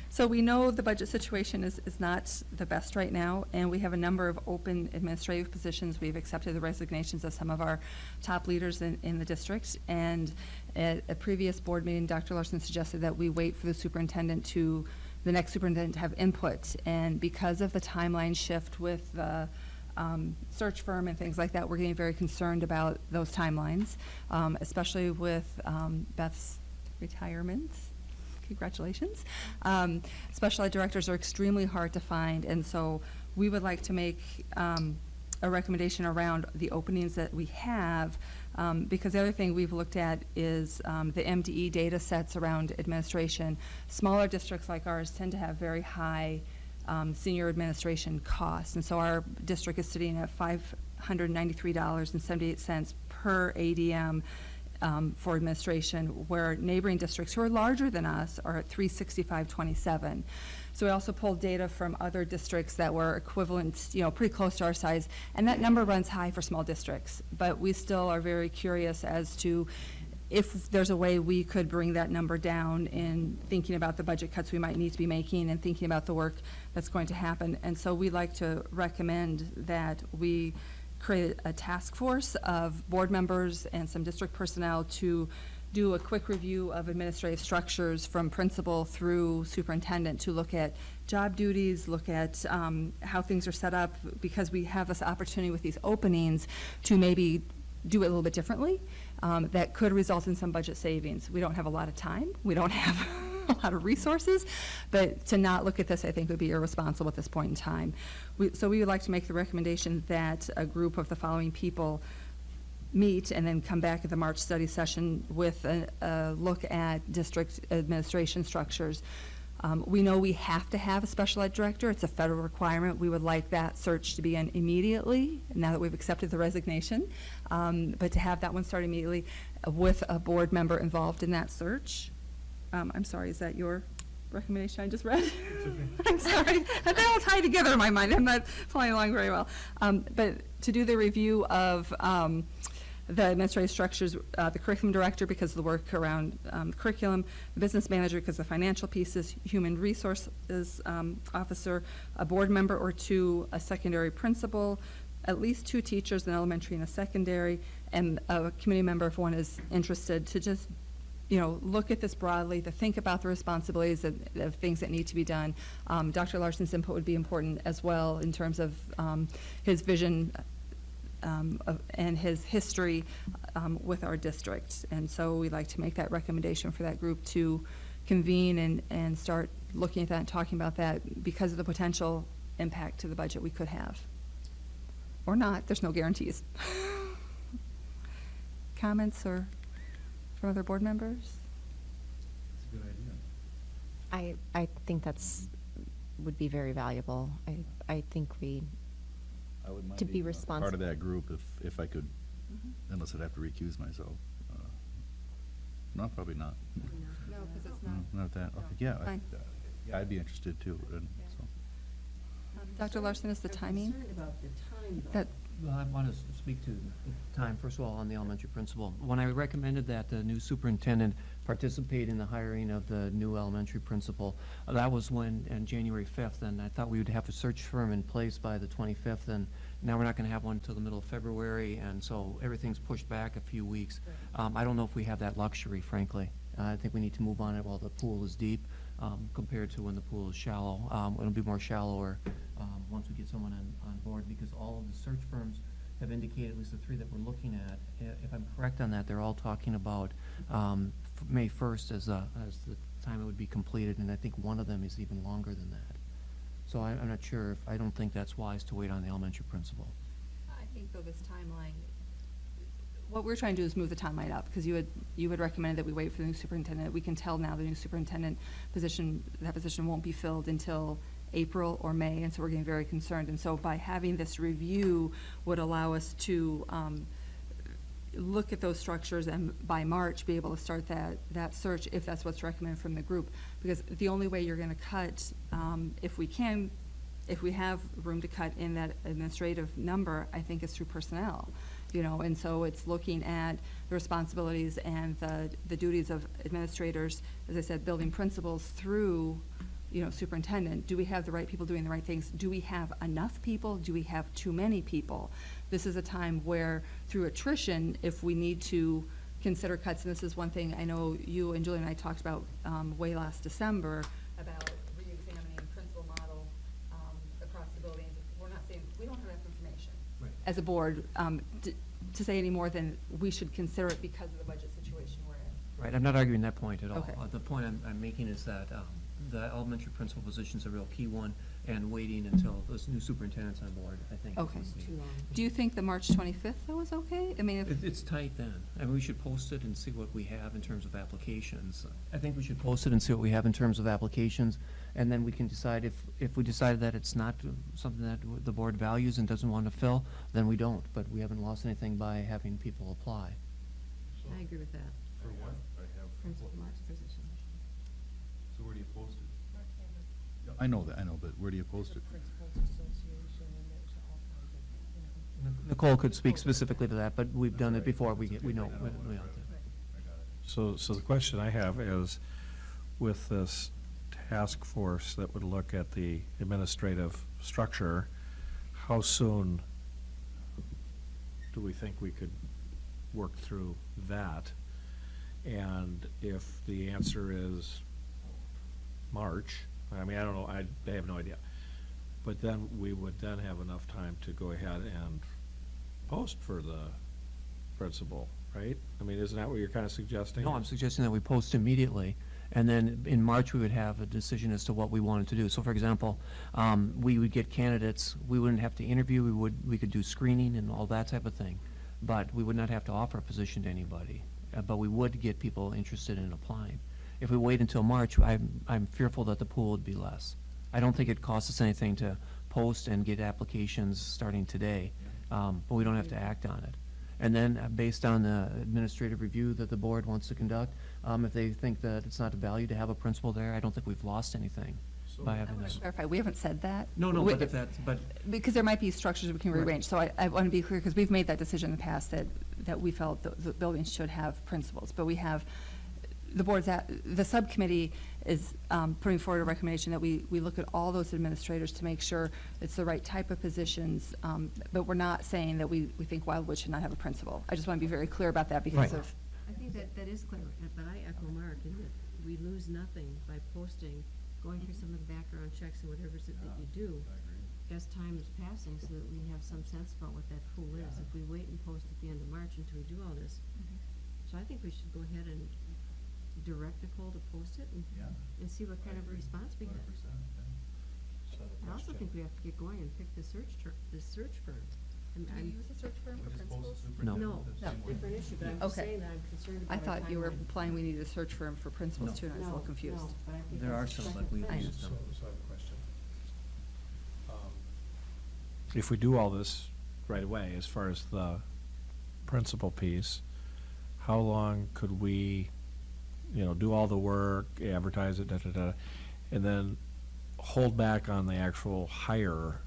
So we know the budget situation is not the best right now, and we have a number of open administrative positions. We've accepted the resignations of some of our top leaders in the district, and at a previous board meeting, Dr. Larson suggested that we wait for the next superintendent to have input, and because of the timeline shift with the search firm and things like that, we're getting very concerned about those timelines, especially with Beth's retirement. Congratulations. Special ed directors are extremely hard to find, and so we would like to make a recommendation around the openings that we have, because the other thing we've looked at is the MDE data sets around administration. Smaller districts like ours tend to have very high senior administration costs, and so our district is sitting at $593.78 per ADM for administration, where neighboring districts who are larger than us are at $365.27. So we also pulled data from other districts that were equivalent, pretty close to our size, and that number runs high for small districts. But we still are very curious as to if there's a way we could bring that number down in thinking about the budget cuts we might need to be making and thinking about the work that's going to happen. And so we'd like to recommend that we create a task force of board members and some district personnel to do a quick review of administrative structures from principal through superintendent to look at job duties, look at how things are set up, because we have this opportunity with these openings to maybe do it a little bit differently. That could result in some budget savings. We don't have a lot of time. We don't have a lot of resources, but to not look at this, I think, would be irresponsible at this point in time. So we would like to make the recommendation that a group of the following people meet and then come back at the March study session with a look at district administration structures. We know we have to have a special ed director. It's a federal requirement. We would like that search to begin immediately, now that we've accepted the resignation. But to have that one start immediately with a board member involved in that search. I'm sorry, is that your recommendation I just read? I'm sorry. They all tie together in my mind. I'm not following along very well. But to do the review of the administrative structures, the curriculum director because of the work around curriculum, the business manager because of the financial pieces, human resources officer, a board member or two, a secondary principal, at least 2 teachers, an elementary and a secondary, and a committee member if one is interested, to just look at this broadly, to think about the responsibilities of things that need to be done. Dr. Larson's input would be important as well in terms of his vision and his history with our district. And so we'd like to make that recommendation for that group to convene and start looking at that and talking about that because of the potential impact to the budget we could have. Or not, there's no guarantees. Comments or from other board members? That's a good idea. I think would be very valuable. I think I wouldn't mind to be being a responsible. part of that group if I could, unless I'd have to recuse myself. No, probably not. No, because it's Not that, okay, yeah. Fine. Yeah, I'd be interested too, and so. Dr. Larson, is the timing? That, Well, I want to speak to the time, first of all, on the elementary principal. When I recommended that the new superintendent participate in the hiring of the new elementary principal, that was on January 5th, and I thought we would have a search firm in place by the 25th, and now we're not going to have one until the middle of February, and so everything's pushed back a few weeks. I don't know if we have that luxury, frankly. I think we need to move on it while the pool is deep, compared to when the pool is shallow. It'll be more shallower once we get someone on board, because all of the search firms have indicated, at least the 3 that we're looking at, if I'm correct on that, they're all talking about May 1st as the time it would be completed, and I think one of them is even longer than that. So I'm not sure, I don't think that's wise to wait on the elementary principal. I think though this timeline, what we're trying to do is move the timeline up, because you had recommended that we wait for the new superintendent. We can tell now the new superintendent position, that position won't be filled until April or May, and so we're getting very concerned. And so by having this review would allow us to look at those structures and by March be able to start that search if that's what's recommended from the group. Because the only way you're going to cut, if we have room to cut in that administrative number, I think is through personnel. And so it's looking at the responsibilities and the duties of administrators, as I said, building principals through superintendent. Do we have the right people doing the right things? Do we have enough people? Do we have too many people? This is a time where, through attrition, if we need to consider cuts, and this is one thing I know you and Julie and I talked about way last December, about re-examining principal model across the buildings. We're not saying, we don't have enough information as a board to say any more than we should consider it because of the budget situation we're in. Right, I'm not arguing that point at all. Okay. The point I'm making is that the elementary principal position is a real key one, and waiting until this new superintendent's on board, I think. Okay. is the- Do you think the March 25th, though, is okay? I mean, if. It's tight then. I mean, we should post it and see what we have in terms of applications. I think we should post it and see what we have in terms of applications, and then we can decide if we decided that it's not something that the board values and doesn't want to fill, then we don't. But we haven't lost anything by having people apply. I agree with that. For what? Principal March position. So where do you post it? I know, but where do you post it? Nicole could speak specifically to that, but we've done it before. We know. So the question I have is, with this task force that would look at the administrative structure, how soon do we think we could work through that? And if the answer is March, I mean, I don't know, I have no idea. But then we would then have enough time to go ahead and post for the principal, right? I mean, isn't that what you're kind of suggesting? No, I'm suggesting that we post immediately, and then in March, we would have a decision as to what we wanted to do. So, for example, we would get candidates, we wouldn't have to interview, we could do screening and all that type of thing, but we would not have to offer a position to anybody. But we would get people interested in applying. If we wait until March, I'm fearful that the pool would be less. I don't think it costs us anything to post and get applications starting today, but we don't have to act on it. And then, based on the administrative review that the board wants to conduct, if they think that it's not a value to have a principal there, I don't think we've lost anything by I having want this. to clarify, we haven't said that. No, We- but if that's, but, Because there might be structures we can Right. rearrange, so I want to be clear, because we've made that decision in the past that we felt the buildings should have principals, but we have, the subcommittee is putting forward a recommendation that we look at all those administrators to make sure it's the right type of positions, but we're not saying that we think Wildwood should not have a principal. I just want to be very clear about that because Right. of, I think that is clear, but I echo Mark in that we lose nothing by posting, going through some of the background checks and whatever it is that you do as time is passing, so that we have some sense about what that pool is. If we wait and post at the end of March until we do all this. So I think we should go ahead and direct Nicole to post it and see what kind of a response we get. I also think we have to get going and pick the search firm. do you use a search firm for principals? No. No, different issue, but I'm just Okay. saying that I'm concerned about I our thought you were timeline. implying we needed a search firm for principals too, and I was a little confused. No, but I think There that's are the some, but second we thing. use them. So I have a question. If we do all this right away, as far as the principal piece, how long could we, do all the work, advertise it, and then hold back on the actual hire?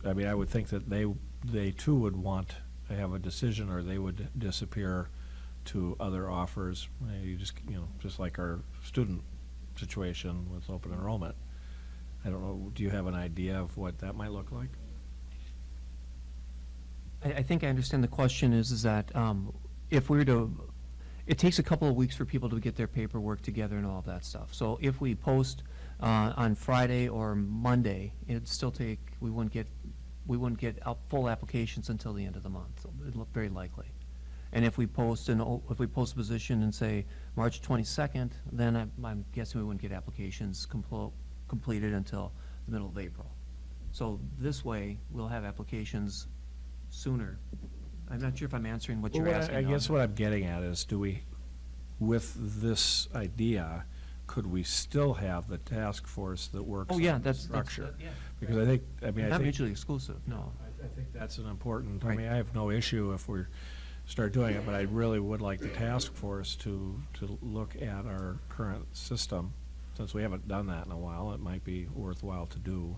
I mean, I would think that they too would want to have a decision, or they would disappear to other offers. You just like our student situation with open enrollment. I don't know, do you have an idea of what that might look like? I think I understand the question is that if we were to, it takes a couple of weeks for people to get their paperwork together and all of that stuff. So if we post on Friday or Monday, it'd still take, we wouldn't get full applications until the end of the month. It'd look very likely. And if we post a position and say March 22nd, then I'm guessing we wouldn't get applications completed until the middle of April. So this way, we'll have applications sooner. I'm not sure if I'm answering what you're Well, asking. I now. guess what I'm getting at is, with this idea, could we still have the task force that works Oh, yeah, on the that's structure? yeah. Because I think, Not mutually exclusive, no. I think that's an important, Right. I have no issue if we start doing it, but I really would like the task force to look at our current system. Since we haven't done that in a while, it might be worthwhile to do.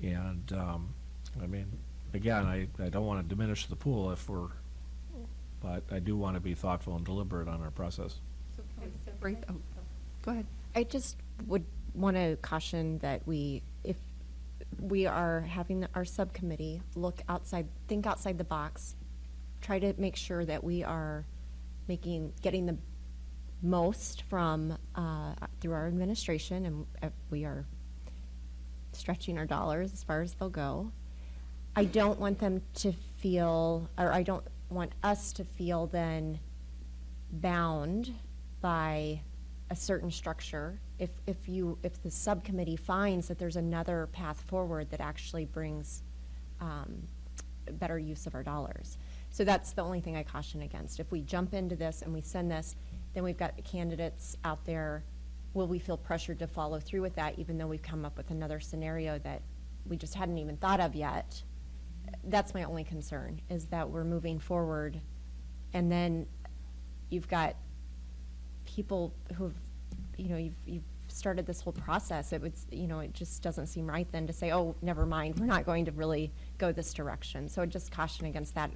And, again, I don't want to diminish the pool but I do want to be thoughtful and deliberate on our process. So can we separate, go ahead. I just would want to caution that if we are having our subcommittee think outside the box, try to make sure that we are getting the most from, through our administration, and we are stretching our dollars as far as they'll go. I don't want them to feel, or I don't want us to feel then bound by a certain structure. If the subcommittee finds that there's another path forward that actually brings better use of our dollars. So that's the only thing I caution against. If we jump into this and we send this, then we've got candidates out there. Will we feel pressured to follow through with that, even though we've come up with another scenario that we just hadn't even thought of yet? That's my only concern, is that we're moving forward, and then you've got people who've, you've started this whole process. It just doesn't seem right then to say, oh, never mind, we're not going to really go this direction. So just caution against that,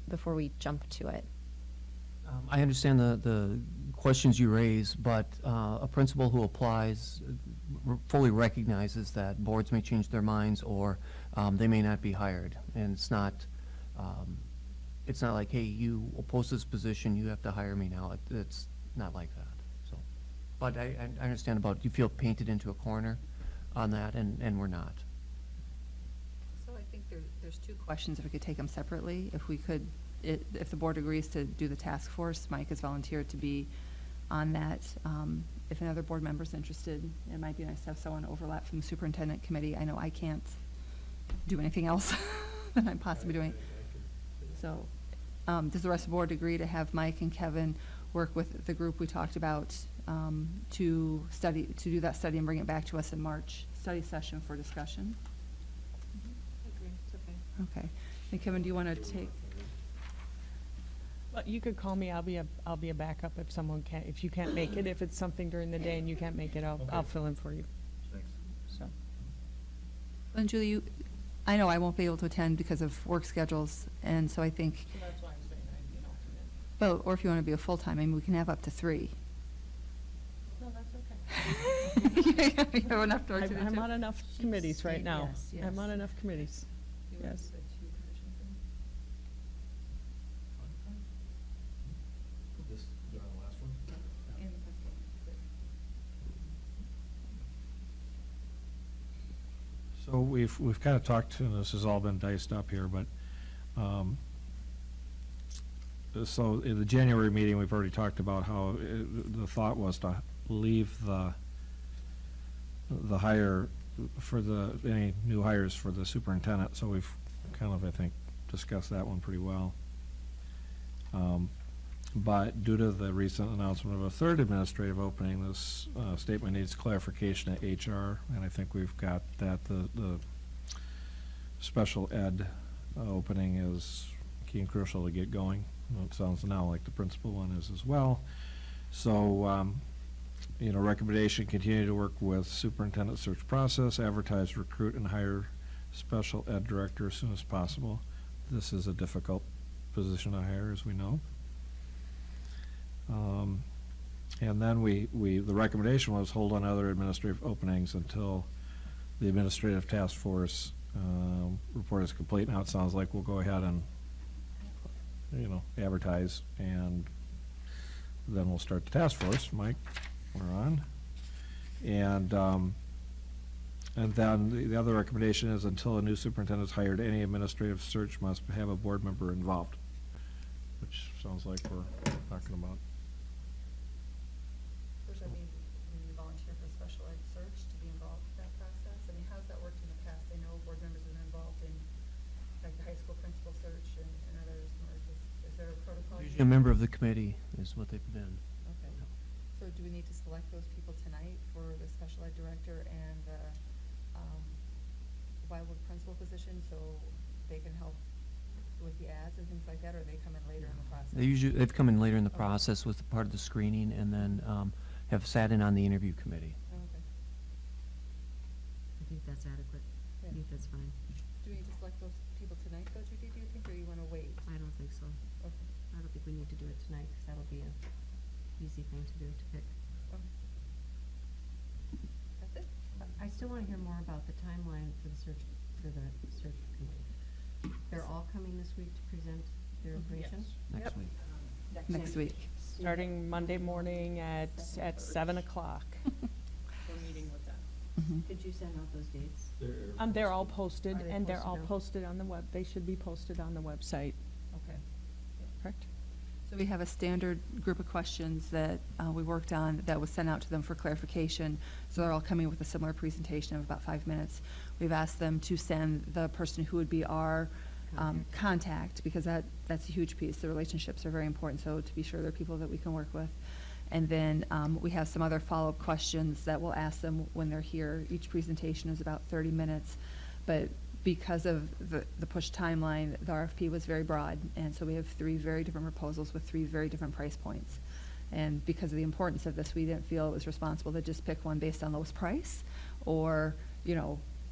before we jump to it. I understand the questions you raise, but a principal who applies fully recognizes that boards may change their minds, or they may not be hired. And it's not like, hey, you will post this position, you have to hire me now. It's not like that. So, but I understand about, you feel painted into a corner on that, and we're not. So I think there's two questions, if we could take them separately. If the board agrees to do the task force, Mike has volunteered to be on that. If another board member's interested, it might be nice to have someone overlap from the superintendent committee. I know I can't do anything else than I'm possibly doing. So, does the rest of the board agree to have Mike and Kevin work with the group we talked about to do that study and bring it back to us in March, study session for discussion. Okay. And Kevin, do you want to take? Well, you could call me. I'll be a backup if someone can't, if you can't make it. If it's something during the day and you can't make it, I'll fill in for you. Thanks. So. And Julie, I know I won't be able to attend because of work schedules, and so I think, That's why I'm saying I'd be an alternate. well, or if you want to be a full-time, I mean, we can have up to 3. No, that's okay. You have enough to do I'm too? on enough committees right said now. yes, I'm yes. on enough committees. Yes. This, the last one? So we've kind of talked, and this has all been diced up here, but, so in the January meeting, we've already talked about how the thought was to leave the hire for any new hires for the superintendent, so we've kind of, I think, discussed that one pretty well. But due to the recent announcement of a third administrative opening, this statement needs clarification at HR, and I think we've got that. The special ed opening is key and crucial to get going. Well, it sounds now like the principal one is as well. So, recommendation, continue to work with superintendent search process, advertise, recruit, and hire special ed director as soon as possible. This is a difficult position to hire, as we know. And then the recommendation was hold on other administrative openings until the administrative task force report is complete. Now it sounds like we'll go ahead and, advertise, and then we'll start the task force. Mike, we're on. And then the other recommendation is until a new superintendent is hired, any administrative search must have a board member involved, which sounds like we're talking about. Does that mean you volunteer for a special ed search to be involved in that process? I mean, how's that worked in the past? I know board members have been involved in, like, the high school principal search and others. Is there a protocol? Usually a member of the committee is what they've been. Okay. So do we need to select those people tonight for the special ed director and the Wildwood principal position, so they can help with the ads and things like that, or they come in later in the process? They've come in later in the Okay. process with part of the screening, and then have sat in on the interview committee. Oh, okay. I think that's adequate. I Yeah. think that's fine. Do we need to select those people tonight, though, Judy, do you think, or you want to wait? I don't think so. Okay. I don't think we need to do it tonight, because that'll be an easy thing to do, to pick. Okay. That's it? I still want to hear more about the timeline for the search committee. They're all coming this week to present their information? Next Yep. week. Next week. Starting Monday morning at 7 o'clock. We're meeting with them. Mhm. Could you send out those dates? They're all posted, Are they and they're all posted now? posted on the web. They should be posted on the website, Okay. correct? So we have a standard group of questions that we worked on that was sent out to them for clarification. So they're all coming with a similar presentation of about 5 minutes. We've asked them to send the person who would be our contact, because that's a huge piece. The relationships are very important, so to be sure they're people that we can work with. And then we have some other follow-up questions that we'll ask them when they're here. Each presentation is about 30 minutes, but because of the push timeline, the RFP was very broad, and so we have 3 very different proposals with 3 very different price points. And because of the importance of this, we didn't feel it was responsible to just pick one based on lowest price or,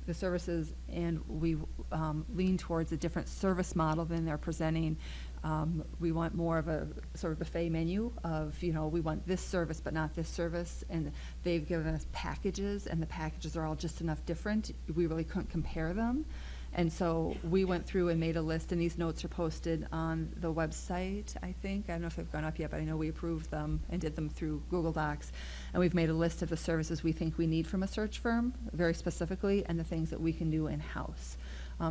the services, and we lean towards a different service model than they're presenting. We want more of a sort of buffet menu of, we want this service but not this service, and they've given us packages, and the packages are all just enough different. We really couldn't compare them. And so we went through and made a list, and these notes are posted on the website, I think. I don't know if they've gone up yet, but I know we approved them and did them through Google Docs. And we've made a list of the services we think we need from a search firm, very specifically, and the things that we can do in-house.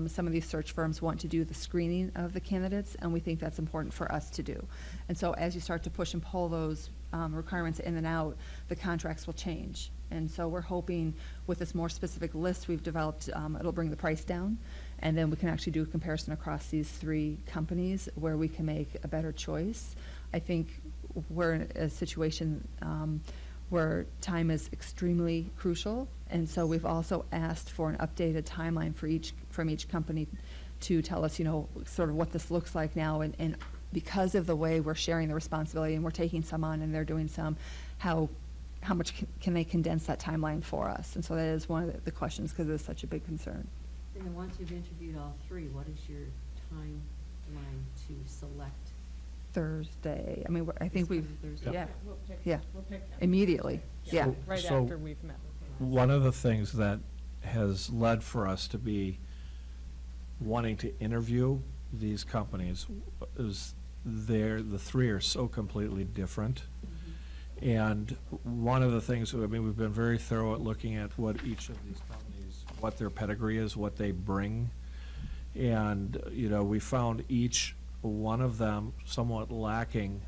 Some of these search firms want to do the screening of the candidates, and we think that's important for us to do. And so as you start to push and pull those requirements in and out, the contracts will change. And so we're hoping with this more specific list we've developed, it'll bring the price down, and then we can actually do a comparison across these 3 companies where we can make a better choice. I think we're in a situation where time is extremely crucial, and so we've also asked for an updated timeline from each company to tell us, sort of what this looks like now, and because of the way we're sharing the responsibility, and we're taking some on and they're doing some, how much can they condense that timeline for us? And so that is one of the questions, because it's such a big concern. And then once you've interviewed all three, what is your timeline to select? Thursday, I mean, I think This we've, coming Thursday? yeah, We'll pick them. immediately, yeah. Right So- after we've met with them. One of the things that has led for us to be wanting to interview these companies is the three are so completely different. And one of the things, I mean, we've been very thorough at looking at what each of these companies, what their pedigree is, what they bring. And, we found each one of them somewhat lacking,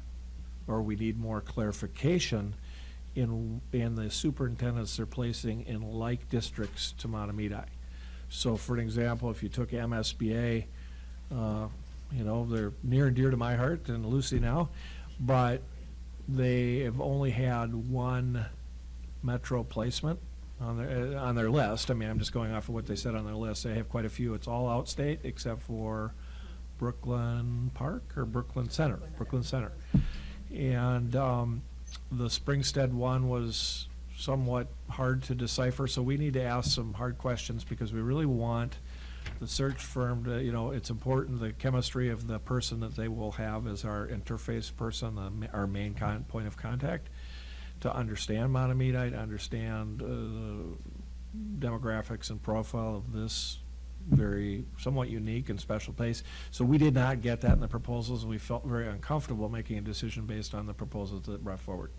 or we need more clarification in the superintendents they're placing in like districts to Mahtomedi. So for an example, if you took MSBA, they're near and dear to my heart and Lucy now, but they have only had one metro placement on their list. I mean, I'm just going off of what they said on their list. They have quite a few. It's all outstate except for Brooklyn Park or Brooklyn Center. And the Springstead one was somewhat hard to decipher, so we need to ask some hard questions because we really want the search firm to, it's important, the chemistry of the person that they will have as our interface person, our main point of contact, to understand Mahtomedi, to understand the demographics and profile of this very somewhat unique and special place. So we did not get that in the proposals, and we felt very uncomfortable making a decision based on the proposals that brought forward.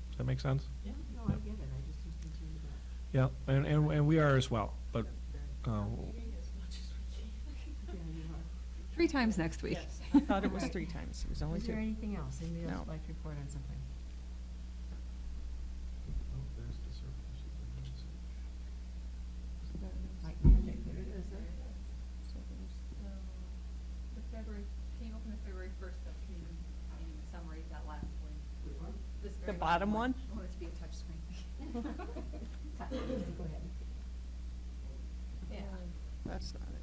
Does that make sense? Yeah, no, I get it, I just am concerned about. Yeah, and we are as well, but, 3 times next week. I thought it was 3 times. It was only Is there 2. anything else? Anybody else No. would like to report on something? Like magic, there it is there. The February, can you open the February 1st subcommittee meeting summary, that last one? This The very bottom last one? I want it to be a touch screen. Go ahead. Yeah, That's not it.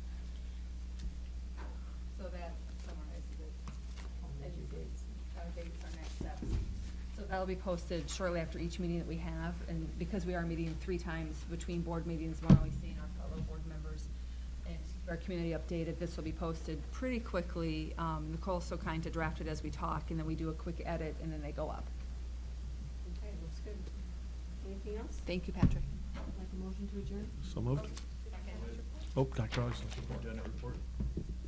so that summarizes it. And dates are next steps. So that'll be posted shortly after each meeting that we have, and because we are meeting 3 times between board meetings, we're only seeing our fellow board members and to keep our community updated. This will be posted pretty quickly. Nicole's so kind to draft it as we talk, and then we do a quick edit, and then they go up. Okay, looks good. Anything else? Thank you, Patrick. Like a motion to adjourn? so moved. Oh, Dr. Augustine.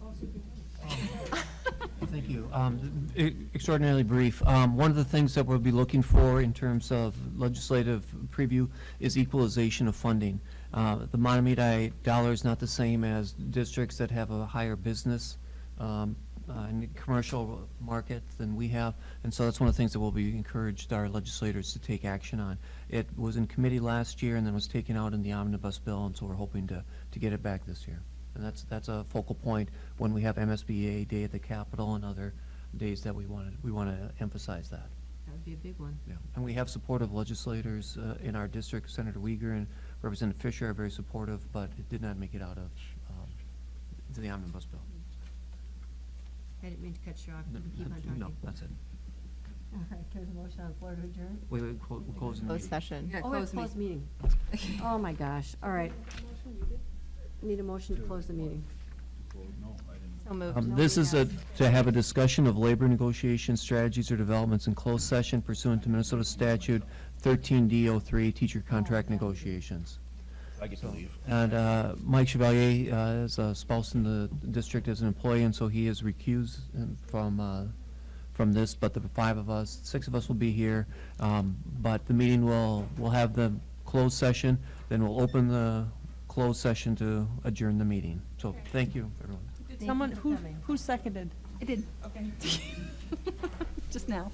Oh, superintendent. Thank you. Extraordinarily brief. One of the things that we'll be looking for in terms of legislative preview is equalization of funding. The Mahtomedi dollar is not the same as districts that have a higher business and commercial market than we have, and so that's one of the things that we'll be encouraged our legislators to take action on. It was in committee last year and then was taken out in the omnibus bill, and so we're hoping to get it back this year. And that's a focal point when we have MSBA Day at the Capitol and other days that we want to emphasize that. That would be a big one. Yeah. And we have supportive legislators in our district. Senator Uyghur and Representative Fisher are very supportive, but it did not make it out of to the omnibus bill. I didn't mean to cut you off. You can keep on talking. No, that's it. All right, there's a motion on the floor to adjourn? We're closing the meeting. session. Oh, it's closed meeting. Oh, my gosh, all right. Need a motion to close the meeting. So moved. This is to have a discussion of labor negotiation strategies or developments in closed session pursuant to Minnesota Statute 13D03, teacher contract negotiations. I get to leave. And Mike Chevalier is a spouse in the district as an employee, and so he is recused from this, but the 6 of us will be here. But the meeting we'll have the closed session, then we'll open the closed session to adjourn the meeting. So thank you, everyone. Did Thank someone, you for who coming. who seconded? I did, Okay. just now.